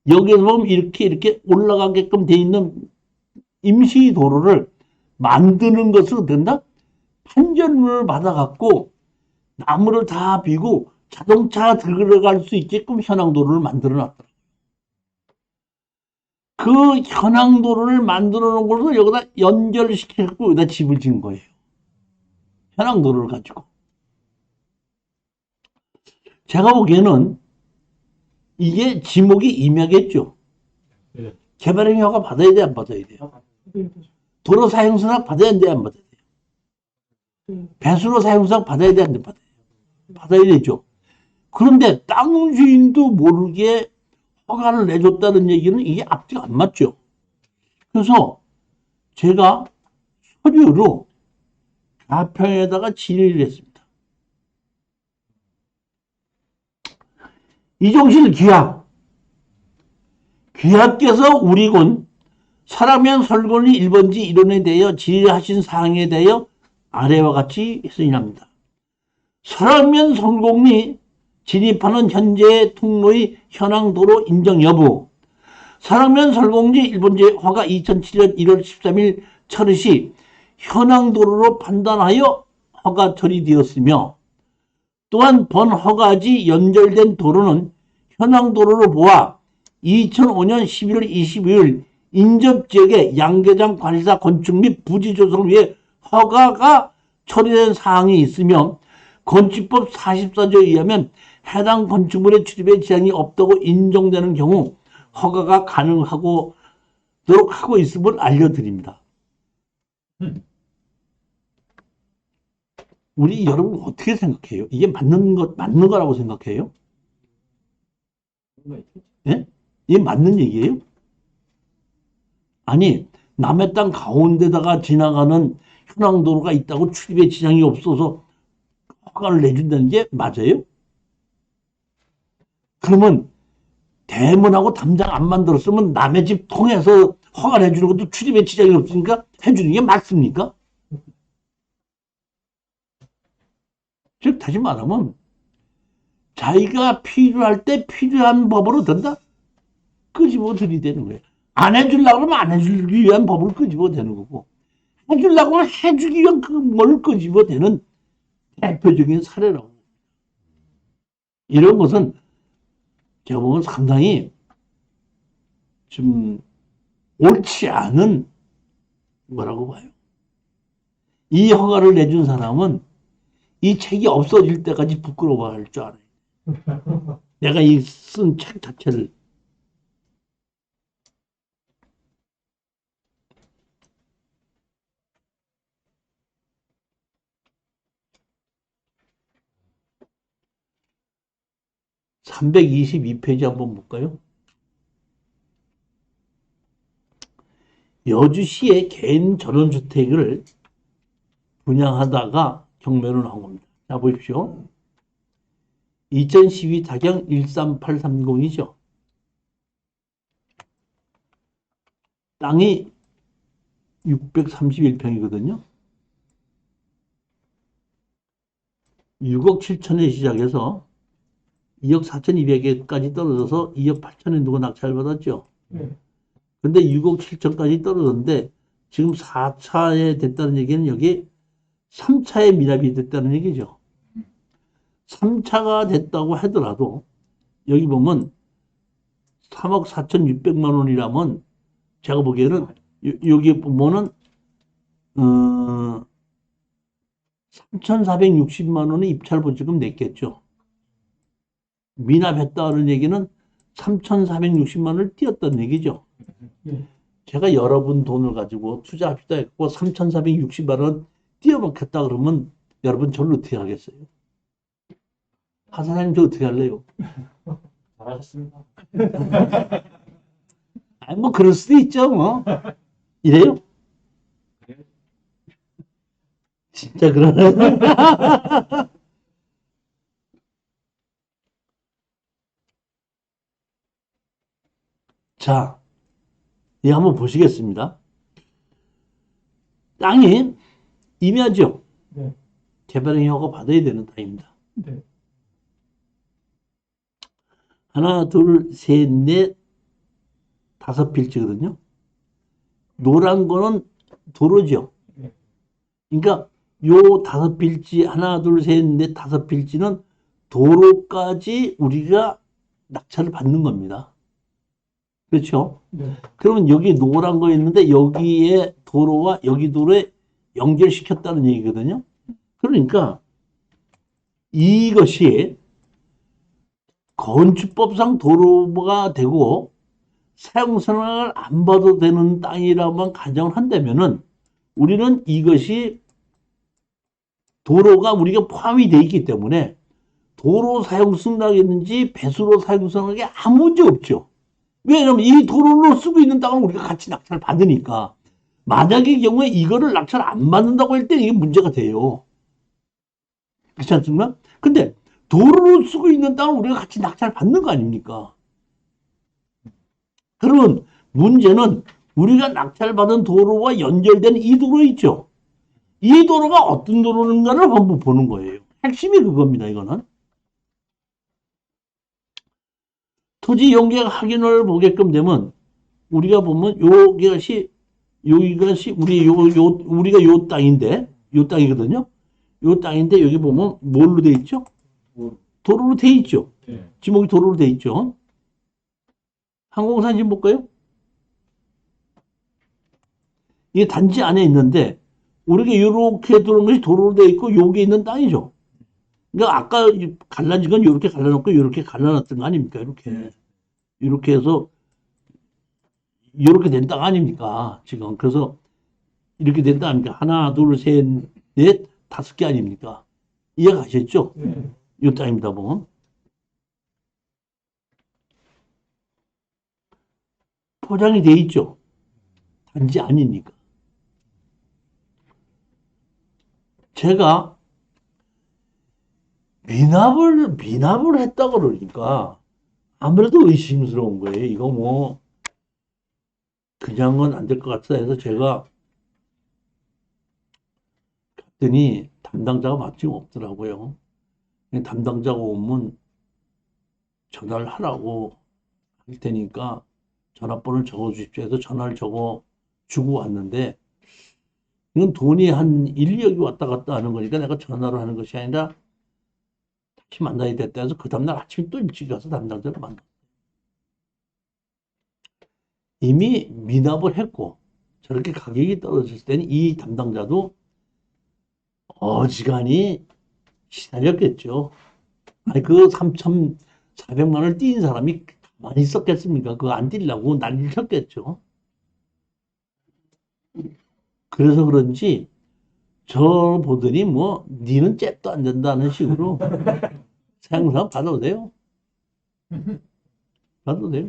여기에서 보면 이렇게 올라가게끔 돼 있는 임시 도로를 만드는 것으로 된다? 판결문을 받아갖고 나무를 다 비고 자동차 들어갈 수 있게끔 현황도로를 만들어 놨더라고요. 그 현황도로를 만들어 놓은 것을 여기다 연결시켜갖고 여기다 집을 지은 거예요. 현황도로를 가지고. 제가 보기에는 이게 지목이 임야겠죠.
네.
개발행 허가 받아야 돼, 안 받아야 돼요? 도로 사용수락 받아야 돼, 안 받아야 돼요? 배수로 사용수락 받아야 돼, 안 받아야 돼요? 받아야 되죠. 그런데 땅 주인도 모르게 허가를 내줬다는 얘기는 이게 앞뒤가 안 맞죠. 그래서 제가 서류로 가평에다가 질의를 했습니다. 이종실 귀하께서 우리군 설악면 설권리 1번지 일원에 대하여 질의하신 사항에 대하여 아래와 같이 쓰인합니다. 설악면 설공리 진입하는 현재 통로의 현황도로 인정 여부, 설악면 설공리 1번지 허가 2007년 1월 13일 철회 시 현황도로로 판단하여 허가 처리되었으며 또한 본 허가지 연결된 도로는 현황도로로 보아 2005년 11월 22일 인접지역의 양계장 관리사 건축 및 부지 조성을 위해 허가가 처리된 사항이 있으며 건축법 44조에 의하면 해당 건축물의 출입에 지장이 없다고 인정되는 경우 허가가 가능하도록 하고 있음을 알려드립니다. 우리 여러분 어떻게 생각해요? 이게 맞는 거라고 생각해요? 예? 이게 맞는 얘기예요? 아니, 남의 땅 가운데다가 지나가는 현황도로가 있다고 출입에 지장이 없어서 허가를 내준다는 게 맞아요? 그러면 대문하고 담장 안 만들었으면 남의 집 통해서 허가를 해주는 것도 출입에 지장이 없으니까 해주는 게 맞습니까? 즉 다시 말하면 자기가 필요할 때 필요한 법으로 된다? 끄집어 들이대는 거예요. 안 해주려고 하면 안 해주기 위한 법을 끄집어 대는 거고 해주려고 하면 해주기 위한 뭘 끄집어 대는 대표적인 사례라고. 이런 것은 제가 보면 상당히 좀 옳지 않은 뭐라고 봐요. 이 허가를 내준 사람은 이 책이 없어질 때까지 부끄러워할 줄 알아요. 내가 이 쓴 책 자체를. 322페이지 한번 볼까요? 여주시의 개인 전원주택을 분양하다가 경매로 나온 겁니다. 자, 보십시오. 2012 타경 13830이죠. 땅이 631평이거든요. 6억 7천에 시작해서 2억 4,200에까지 떨어져서 2억 8천에 누가 낙찰 받았죠. 근데 6억 7천까지 떨어졌는데 지금 4차에 됐다는 얘기는 여기 3차에 미납이 됐다는 얘기죠. 3차가 됐다고 하더라도 여기 보면 3억 4,600만 원이라면 제가 보기에는 여기 보면은 3,460만 원의 입찰 보증금 냈겠죠. 미납했다는 얘기는 3,460만 원을 띄었다는 얘기죠. 제가 여러분 돈을 가지고 투자합시다 했고 3,460만 원 띄어박혔다 그러면 여러분 저를 어떻게 하겠어요? 하사장님 저 어떻게 할래요?
잘하셨습니다.
아니 뭐 그럴 수도 있죠 뭐. 이래요? 진짜 그러네. 자, 이거 한번 보시겠습니다. 땅이 임야죠.
네.
개발행 허가 받아야 되는 땅입니다.
네.
하나, 둘, 셋, 넷, 5필지거든요. 노란 거는 도로죠.
네.
그러니까 요 5필지, 하나, 둘, 셋, 넷, 5필지는 도로까지 우리가 낙찰을 받는 겁니다. 그렇죠?
네.
그러면 여기 노란 거 있는데 여기에 도로와 여기 도로에 연결시켰다는 얘기거든요. 그러니까 이것이 건축법상 도로가 되고 사용선을 안 봐도 되는 땅이라고만 가정을 한다면은 우리는 이것이 도로가 우리가 포함이 되어 있기 때문에 도로 사용성 나겠는지 배수로 사용성 나게 아무 문제 없죠. 왜냐하면 이 도로로 쓰고 있는 땅은 우리가 같이 낙찰을 받으니까. 만약의 경우에 이거를 낙찰 안 받는다고 할 때 이게 문제가 돼요. 그렇지 않습니까? 근데 도로로 쓰고 있는 땅은 우리가 같이 낙찰 받는 거 아닙니까? 그러면 문제는 우리가 낙찰받은 도로와 연결된 이 도로 있죠. 이 도로가 어떤 도로인가를 한번 보는 거예요. 핵심이 그겁니다. 이거는. 토지 용계 확인을 보게끔 되면 우리가 보면 여기가 우리가 요 땅인데 요 땅이거든요. 요 땅인데 여기 보면 뭘로 돼 있죠? 도로로 돼 있죠.
네.
지목이 도로로 돼 있죠. 항공사진 볼까요? 이게 단지 안에 있는데 우리가 이렇게 들어온 것이 도로로 돼 있고 여기 있는 땅이죠. 그러니까 아까 갈라진 건 이렇게 갈라놓고 이렇게 갈라놨던 거 아닙니까? 이렇게 해서 이렇게 된 땅 아닙니까? 지금 그래서 이렇게 된 땅 아닙니까? 하나, 둘, 셋, 넷, 5개 아닙니까? 이해가셨죠?
네.
이 땅입니다, 보면. 포장이 돼 있죠? 단지 아니니까. 제가 미납을 했다 그러니까 아무래도 의심스러운 거예요. 이거 뭐 그냥은 안 될 것 같다 해서 제가 갔더니 담당자가 마침 없더라고요. 담당자가 오면 전화를 하라고 할 테니까 전화번호를 적어 주십시오 해서 전화를 적어 주고 왔는데 이건 돈이 한 1, 2억이 왔다 갔다 하는 거니까 내가 전화로 하는 것이 아니라 다시 만나야 됐다 해서 그 다음날 아침에 또 일찍 가서 담당자를 만났어요. 이미 미납을 했고 저렇게 가격이 떨어졌을 때는 이 담당자도 어지간히 시달렸겠죠. 아니 그 3,400만 원을 띈 사람이 가만히 있었겠습니까? 그거 안 띄려고 난리를 쳤겠죠. 그래서 그런지 저 보더니 뭐 니는 잽도 안 된다는 식으로 생각 받아도 돼요. 봐도 돼요.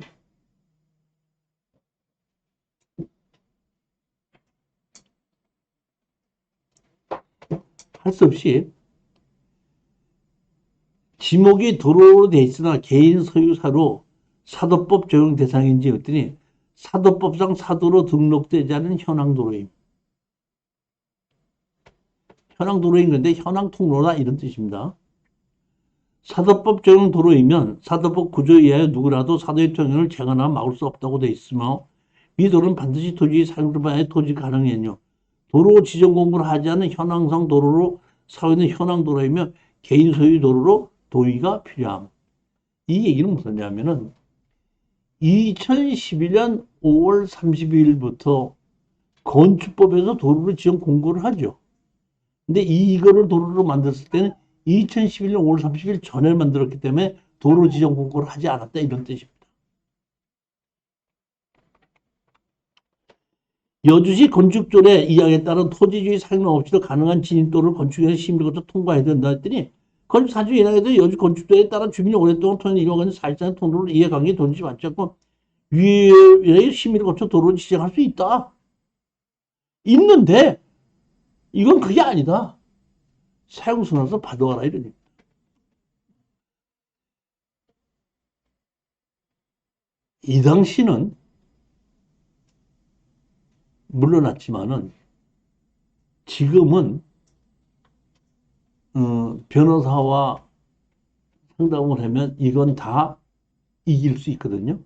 할 수 없이 지목이 도로로 돼 있으나 개인 소유사로 사도법 적용 대상인지 했더니 사도법상 사도로 등록되지 않은 현황 도로임. 현황 도로인 건데 현황 통로나 이런 뜻입니다. 사도법 적용 도로이면 사도법 구조에 의하여 누구라도 사도의 통행을 제한하거나 막을 수 없다고 되어 있으며 이 도로는 반드시 토지의 사용을 봐야 토지 가능해요. 도로 지정 공부를 하지 않은 현황상 도로로 사용하는 현황 도로이며 개인 소유 도로로 도의가 필요함. 이 얘기는 무슨 얘기냐면은 2011년 5월 30일부터 건축법에서 도로를 지정 공고를 하죠. 근데 이거를 도로로 만들었을 때는 2011년 5월 30일 전에 만들었기 때문에 도로 지정 공고를 하지 않았다 이런 뜻입니다. 여주시 건축조례 이항에 따른 토지주의 사용 없이도 가능한 진입도를 건축위원회 심의를 거쳐 통과해야 된다 했더니 건축사주 인하에도 여주 건축조례에 따른 주민이 오랫동안 토지를 이용하는 사실상의 통로를 이해관계에 돈지 않지 않고 위원회의 심의를 거쳐 도로를 지정할 수 있다. 있는데 이건 그게 아니다. 사용선언서 받아와라 이러니. 이 당시는 물러났지만은 지금은 변호사와 상담을 하면 이건 다 이길 수 있거든요.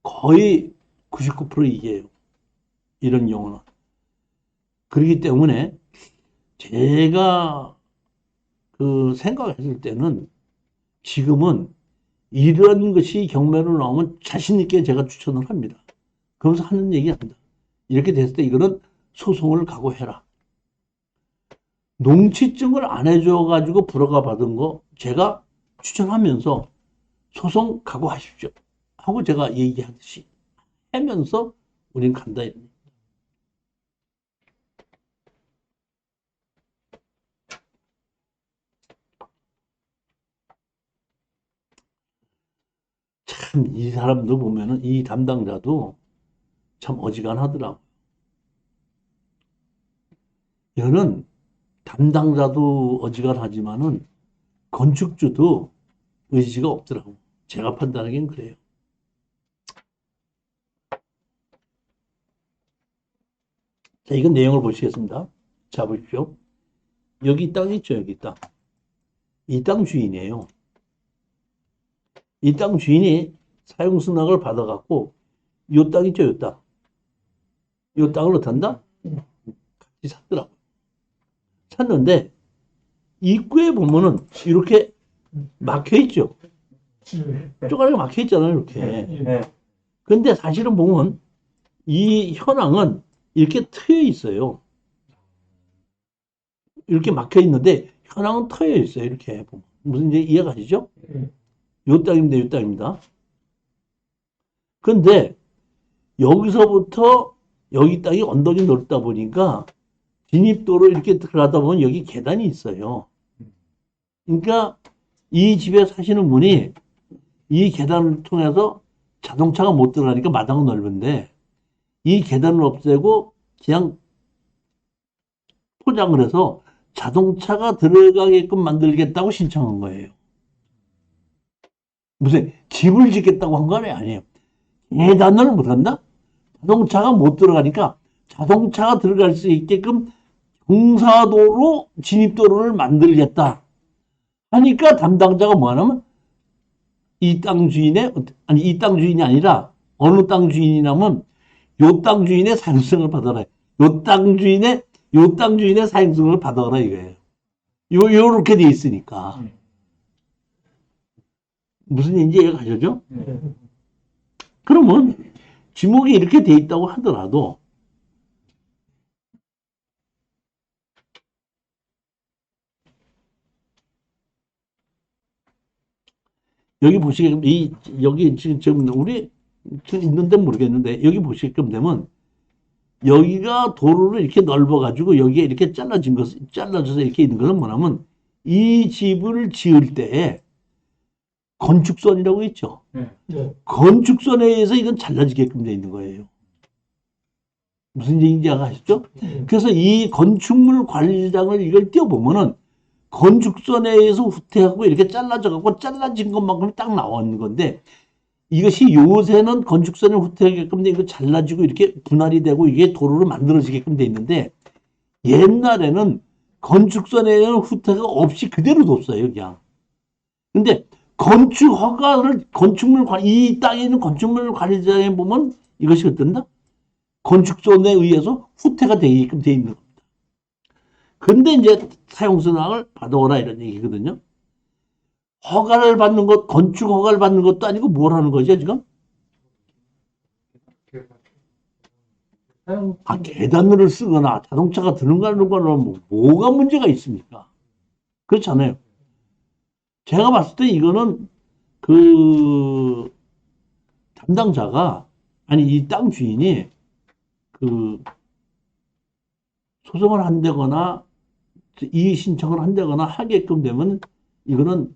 거의 99% 이겨요. 이런 경우는. 그렇기 때문에 제가 생각했을 때는 지금은 이런 것이 경매로 나오면 자신 있게 제가 추천을 합니다. 그러면서 하는 얘기 합니다. 이렇게 됐을 때 이거는 소송을 각오해라. 농취증을 안 해줘가지고 불허가 받은 거 제가 추천하면서 소송 각오하십시오. 하고 제가 얘기하듯이 하면서 우린 간다. 참, 이 사람도 보면은 이 담당자도 참 어지간하더라고. 얘는 담당자도 어지간하지만은 건축주도 의지가 없더라고. 제가 판단하기엔 그래요. 자, 이건 내용을 보시겠습니다. 자, 보십시오. 여기 땅 있죠, 여기 땅. 이 땅 주인이에요. 이 땅 주인이 사용승낙을 받아갖고 이 땅 있죠, 이 땅. 이 땅을 어떤다? 같이 샀더라고. 샀는데 입구에 보면은 이렇게 막혀 있죠. 쪼가리가 막혀 있잖아요, 이렇게. 근데 사실은 보면 이 현황은 이렇게 트여 있어요. 이렇게 막혀 있는데 현황은 트여 있어요, 이렇게 보면. 무슨 이제 이해가 가시죠? 요 땅입니다, 요 땅입니다. 근데 여기서부터 여기 땅이 언덕이 넓다 보니까 진입도로 이렇게 들어가다 보면 여기 계단이 있어요. 그러니까 이 집에 사시는 분이 이 계단을 통해서 자동차가 못 들어가니까 마당은 넓은데 이 계단을 없애고 그냥 포장을 해서 자동차가 들어가게끔 만들겠다고 신청한 거예요. 무슨 집을 짓겠다고 한 건 아니에요. 계단을 못 한다? 자동차가 못 들어가니까 자동차가 들어갈 수 있게끔 경사도로 진입도로를 만들겠다 하니까 담당자가 뭐 하냐면 이 땅 주인의, 아니 이 땅 주인이 아니라 어느 땅 주인이냐면 요 땅 주인의 사용승을 받아라. 요 땅 주인의 사용승을 받아라 이거예요. 요렇게 돼 있으니까. 무슨 얘기인지 이해가 가시죠? 그러면 지목이 이렇게 돼 있다고 하더라도 여기 보시게끔 여기 지금 우리 있는데 모르겠는데 여기 보시게끔 되면 여기가 도로를 이렇게 넓어가지고 여기에 이렇게 잘라져서 이렇게 있는 것은 뭐냐면 이 집을 지을 때 건축선이라고 있죠.
네.
건축선에 의해서 이건 잘라지게끔 되어 있는 거예요. 무슨 얘기인지 아시죠? 그래서 이 건축물 관리장을 이걸 띄워보면은 건축선에 의해서 후퇴하고 이렇게 잘라져갖고 잘라진 것만큼 딱 나오는 건데 이것이 요새는 건축선을 후퇴하게끔 돼 이거 잘라지고 이렇게 분할이 되고 이게 도로로 만들어지게끔 돼 있는데 옛날에는 건축선에는 후퇴가 없이 그대로 뒀어요, 그냥. 근데 건축 허가를 이 땅에 있는 건축물 관리자에 보면 이것이 어떤다? 건축선에 의해서 후퇴가 되게끔 돼 있는 겁니다. 근데 이제 사용승낙을 받아오라 이런 얘기거든요. 허가를 받는 것, 건축 허가를 받는 것도 아니고 뭘 하는 거죠, 지금? 계단을 쓰거나 자동차가 들어가는 거는 뭐가 문제가 있습니까? 그렇잖아요. 제가 봤을 때 이거는 그 담당자가 아니 이 땅 주인이 그 소송을 한다거나 이의 신청을 한다거나 하게끔 되면 이거는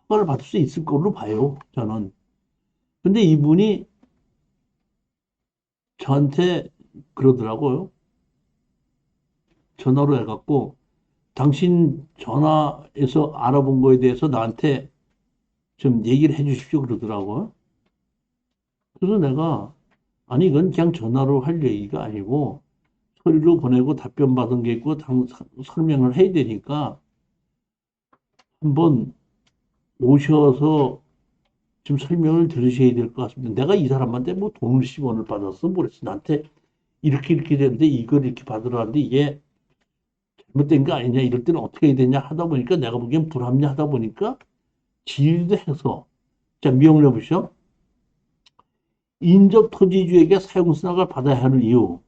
허가를 받을 수 있을 걸로 봐요, 저는. 근데 이분이 저한테 그러더라고요. 전화로 해갖고 당신 전화해서 알아본 거에 대해서 나한테 좀 얘기를 해 주십시오 그러더라고요. 그래서 내가 아니 이건 그냥 전화로 할 얘기가 아니고 서류로 보내고 답변 받은 게 있고 설명을 해야 되니까 한번 오셔서 좀 설명을 들으셔야 될 것 같습니다. 내가 이 사람한테 뭐 돈을 10원을 받았어 뭐랬어. 나한테 이렇게 되는데 이걸 이렇게 받으라는데 이게 잘못된 거 아니냐 이럴 때는 어떻게 해야 되냐 하다 보니까 내가 보기엔 불합리하다 보니까 지휘도 해서 자 미용을 해보시죠. 인접토지주에게 사용승낙을 받아야 하는 이유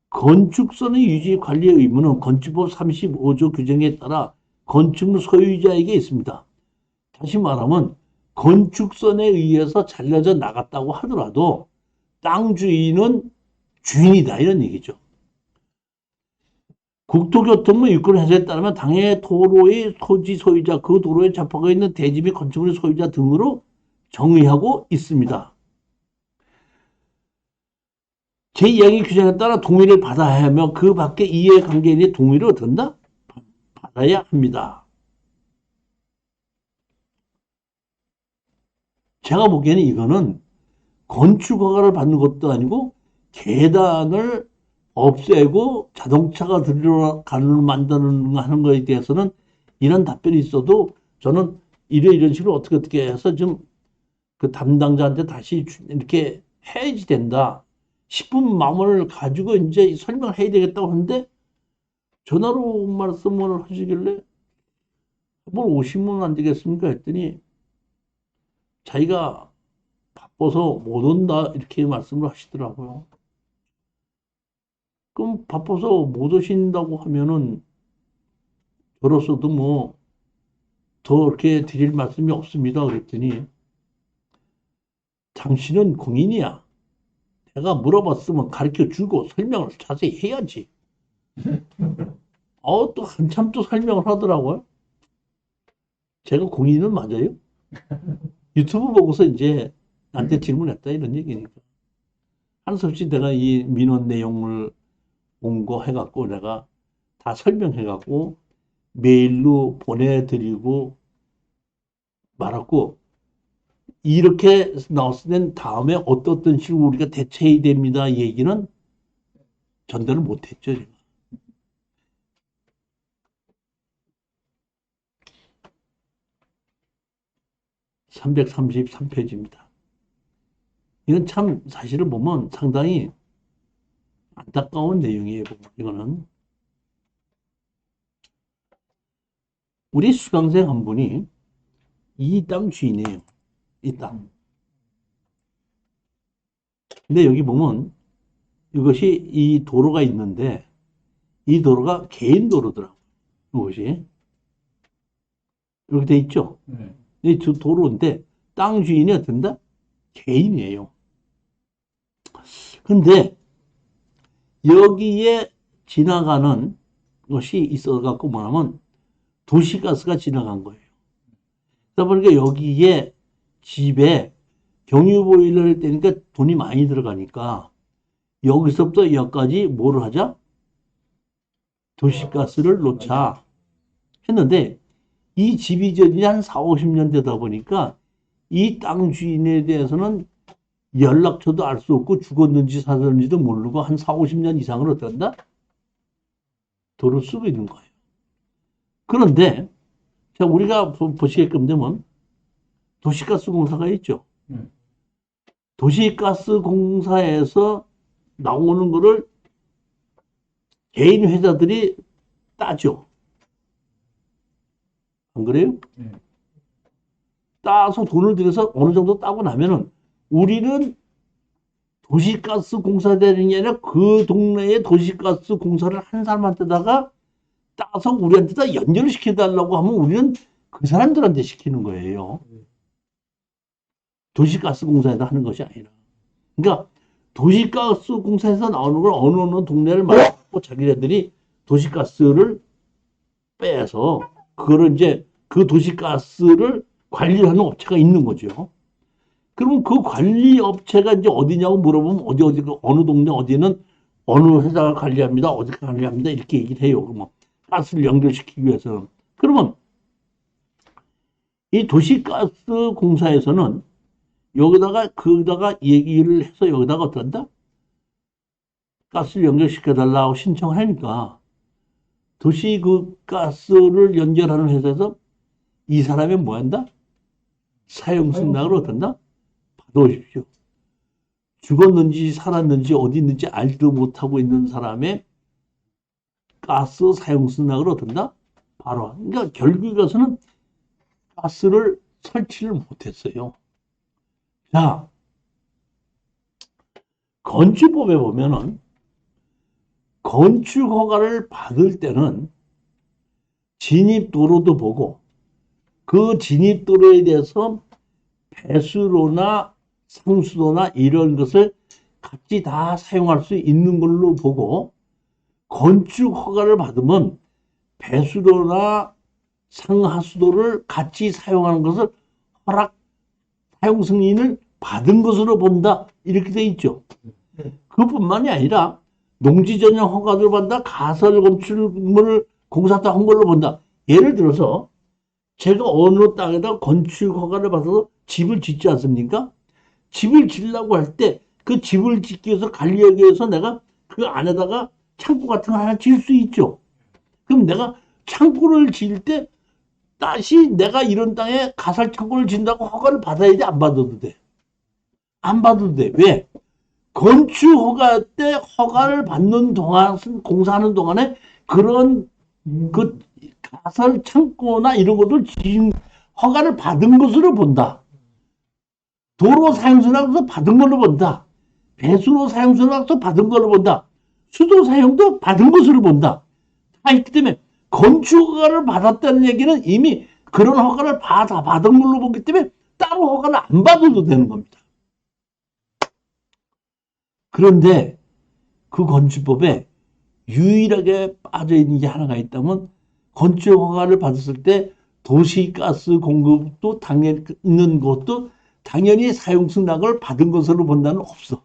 건축선의 유지 관리 의무는 건축법 35조 규정에 따라 건축물 소유자에게 있습니다. 다시 말하면 건축선에 의해서 잘려져 나갔다고 하더라도 땅 주인은 주인이다 이런 얘기죠. 국토교통부 유권해서에 따르면 당해 도로의 토지 소유자, 그 도로에 접하고 있는 대지 및 건축물의 소유자 등으로 정의하고 있습니다. 제2항의 규정에 따라 동의를 받아야 하며 그 밖에 이해관계인의 동의를 얻는다? 받아야 합니다. 제가 보기에는 이거는 건축허가를 받는 것도 아니고 계단을 없애고 자동차가 들어가는 만드는 하는 거에 대해서는 이런 답변이 있어도 저는 이런 식으로 어떻게 해서 좀 그 담당자한테 다시 이렇게 해야지 된다 싶은 마음을 가지고 이제 설명을 해야 되겠다고 하는데 전화로 말씀을 하시길래 뭘 오시면 안 되겠습니까 했더니 자기가 바빠서 못 온다 이렇게 말씀을 하시더라고요. 그럼 바빠서 못 오신다고 하면은 저로서도 뭐 더 이렇게 드릴 말씀이 없습니다. 그랬더니 당신은 공인이야. 내가 물어봤으면 가르쳐 주고 설명을 자세히 해야지. 또 한참 또 설명을 하더라고요. 제가 공인은 맞아요? 유튜브 보고서 이제 나한테 질문했다 이런 얘기니까. 한 수 없이 내가 이 민원 내용을 온 거 해갖고 내가 다 설명해갖고 메일로 보내드리고 말았고 이렇게 나왔을 땐 다음에 어떤 식으로 우리가 대처해야 됩니다 얘기는 전달을 못했죠. 제가. 333페이지입니다. 이건 참 사실을 보면 상당히 안타까운 내용이에요. 이거는 우리 수강생 한 분이 이 땅 주인이에요. 이 땅. 근데 여기 보면 이것이 이 도로가 있는데 이 도로가 개인 도로더라고요. 이것이 이렇게 돼 있죠. 이 도로인데 땅 주인이 어떤다? 개인이에요. 근데 여기에 지나가는 것이 있어갖고 뭐냐면 도시가스가 지나간 거예요. 그러다 보니까 여기에 집에 경유보일러를 떼니까 돈이 많이 들어가니까 여기서부터 여기까지 뭐를 하자? 도시가스를 놓자 했는데 이 집이 지어진 한 4, 50년 되다 보니까 이 땅 주인에 대해서는 연락처도 알 수 없고 죽었는지 살았는지도 모르고 한 4, 50년 이상을 어떻게 한다? 도로 쓰고 있는 거예요. 그런데 자 우리가 보시게끔 되면 도시가스공사가 있죠. 도시가스공사에서 나오는 거를 개인 회사들이 따죠. 안 그래요? 따서 돈을 들여서 어느 정도 따고 나면은 우리는 도시가스 공사 되는 게 아니라 그 동네에 도시가스 공사를 한 사람한테다가 따서 우리한테다 연결을 시켜달라고 하면 우리는 그 사람들한테 시키는 거예요. 도시가스 공사에다 하는 것이 아니라. 그러니까 도시가스 공사에서 나오는 걸 어느 동네를 맡고 자기네들이 도시가스를 빼서 그거를 이제 그 도시가스를 관리하는 업체가 있는 거죠. 그러면 그 관리 업체가 이제 어디냐고 물어보면 어디 어느 동네 어디는 어느 회사가 관리합니다. 어디가 관리합니다. 이렇게 얘기를 해요. 그러면 가스를 연결시키기 위해서는. 그러면 이 도시가스 공사에서는 거기다가 얘기를 해서 여기다가 어떤다? 가스를 연결시켜달라고 신청을 하니까 도시 그 가스를 연결하는 회사에서 이 사람이 뭐 한다? 사용승낙을 어떤다? 받아오십시오. 죽었는지 살았는지 어디 있는지 알지도 못하고 있는 사람의 가스 사용승낙을 어떤다? 바로. 그러니까 결국에 가서는 가스를 설치를 못했어요. 자, 건축법에 보면은 건축 허가를 받을 때는 진입도로도 보고 그 진입도로에 대해서 배수로나 상수도나 이런 것을 같이 다 사용할 수 있는 걸로 보고 건축 허가를 받으면 배수로나 상하수도를 같이 사용하는 것을 사용 승인을 받은 것으로 본다. 이렇게 돼 있죠. 그뿐만이 아니라 농지 전용 허가를 받는다. 가설 건축물을 공사도 한 걸로 본다. 예를 들어서 제가 어느 땅에다 건축 허가를 받아서 집을 짓지 않습니까? 집을 짓려고 할 때 그 집을 짓기 위해서 관리하기 위해서 내가 그 안에다가 창고 같은 거 하나 지을 수 있죠. 그럼 내가 창고를 지을 때 다시 내가 이런 땅에 가설 창고를 짓는다고 허가를 받아야 돼? 안 받아도 돼? 안 받아도 돼. 왜? 건축 허가 때 허가를 받는 동안, 공사하는 동안에 그런 그 가설 창고나 이런 것을 지은 허가를 받은 것으로 본다. 도로 사용수락서 받은 걸로 본다. 배수로 사용수락서 받은 걸로 본다. 수도 사용도 받은 것으로 본다. 다 있기 때문에 건축 허가를 받았다는 얘기는 이미 그런 허가를 받은 걸로 보기 때문에 따로 허가를 안 받아도 되는 겁니다. 그런데 그 건축법에 유일하게 빠져있는 게 하나가 있다면 건축 허가를 받았을 때 도시가스 공급도 당연히 있는 것도 당연히 사용승낙을 받은 것으로 본다는 없어.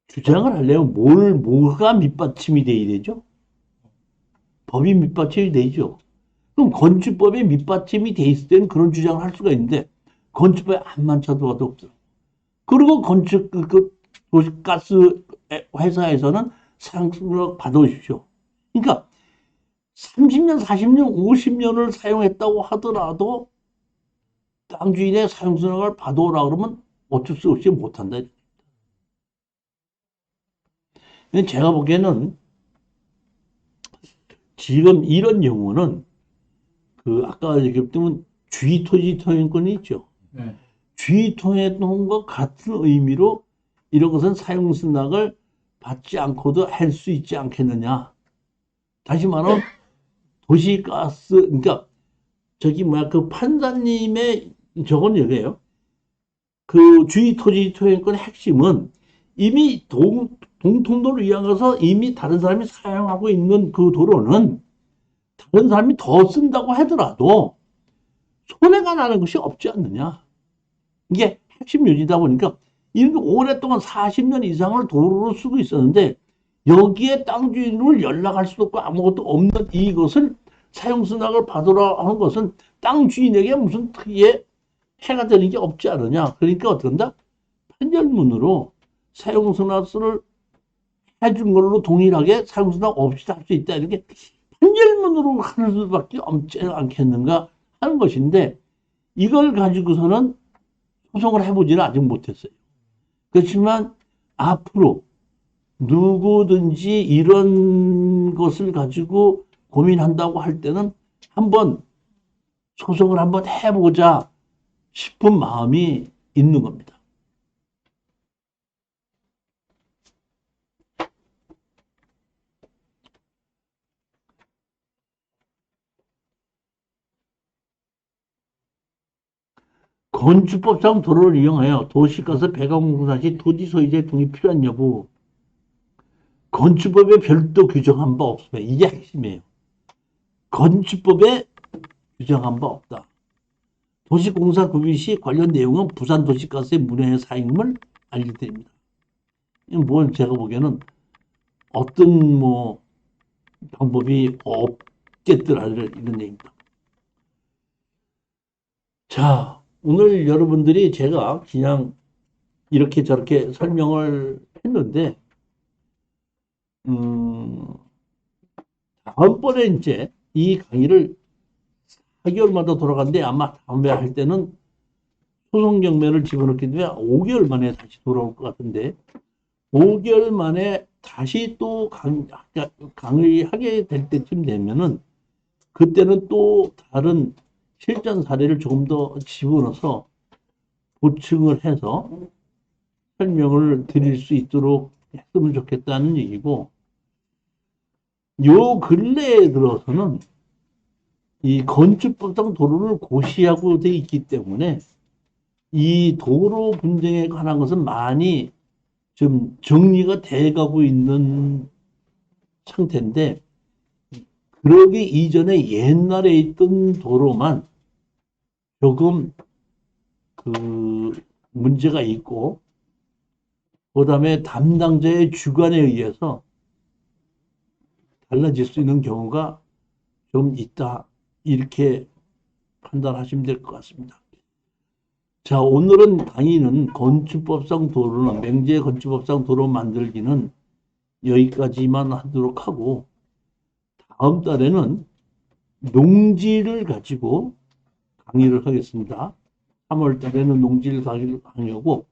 주장을 하려면 뭐가 밑받침이 돼야 되죠? 법이 밑받침이 되죠. 그럼 건축법에 밑받침이 돼 있을 때는 그런 주장을 할 수가 있는데 건축법에 암만 찾아봐도 없어. 그리고 도시가스 회사에서는 사용승낙 받아오십시오. 그러니까 30년, 40년, 50년을 사용했다고 하더라도 땅 주인의 사용승낙을 받아오라 그러면 어쩔 수 없이 못한다. 제가 보기에는 지금 이런 경우는 아까 얘기했던 주의토지통행권이 있죠.
네.
주의통행권과 같은 의미로 이런 것은 사용승낙을 받지 않고도 할 수 있지 않겠느냐. 다시 말하면 도시가스, 그러니까 그 판사님의 저건 얘기예요. 그 주의토지통행권의 핵심은 이미 동통도를 이용해서 이미 다른 사람이 사용하고 있는 그 도로는 다른 사람이 더 쓴다고 하더라도 손해가 나는 것이 없지 않느냐. 이게 핵심 요지다 보니까 이렇게 오랫동안 40년 이상을 도로로 쓰고 있었는데 여기에 땅 주인을 연락할 수도 없고 아무것도 없는 이것을 사용승낙을 받으라 하는 것은 땅 주인에게 무슨 특이의 해가 되는 게 없지 않느냐. 그러니까 어떻게 한다? 판결문으로 사용승낙을 해준 걸로 동일하게 사용승낙 없이 할 수 있다. 이렇게 판결문으로 하는 수밖에 없지 않겠는가 하는 것인데 이걸 가지고서는 소송을 해보지는 아직 못했어요. 그렇지만 앞으로 누구든지 이런 것을 가지고 고민한다고 할 때는 한번 소송을 한번 해보자 싶은 마음이 있는 겁니다. 건축법상 도로를 이용하여 도시가스 배관공사 시 토지 소유자의 동의 필요한 여부. 건축법에 별도 규정한 바 없습니다. 이게 핵심이에요. 건축법에 규정한 바 없다. 도시공사 구비 시 관련 내용은 부산도시가스의 문해 사용을 알려드립니다. 이건 뭘 제가 보기에는 어떤 방법이 없겠더라는 이런 얘기입니다. 자, 오늘 여러분들이 제가 그냥 이렇게 저렇게 설명을 했는데 다음번에 이제 이 강의를 4개월마다 돌아가는데 아마 다음에 할 때는 소송 경매를 집어넣게 되면 5개월 만에 다시 돌아올 것 같은데 5개월 만에 다시 또 강의하게 될 때쯤 되면은 그때는 또 다른 실전 사례를 조금 더 집어넣어서 보충을 해서 설명을 드릴 수 있도록 했으면 좋겠다는 얘기고 요 근래에 들어서는 이 건축법상 도로를 고시하고 돼 있기 때문에 이 도로 분쟁에 관한 것은 많이 좀 정리가 돼 가고 있는 상태인데 그러기 이전에 옛날에 있던 도로만 조금 문제가 있고 그 다음에 담당자의 주관에 의해서 달라질 수 있는 경우가 좀 있다. 이렇게 판단하시면 될 것 같습니다. 자, 오늘은 강의는 건축법상 도로는 맹제 건축법상 도로 만들기는 여기까지만 하도록 하고 다음 달에는 농지를 가지고 강의를 하겠습니다. 3월 달에는 농지를 강의하고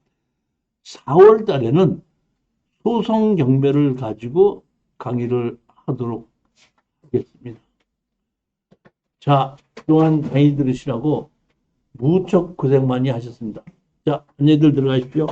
4월 달에는 소송 경매를 가지고 강의를 하도록 하겠습니다. 자, 그동안 강의 들으시라고 무척 고생 많이 하셨습니다. 자, 안녕히들 들어가십시오.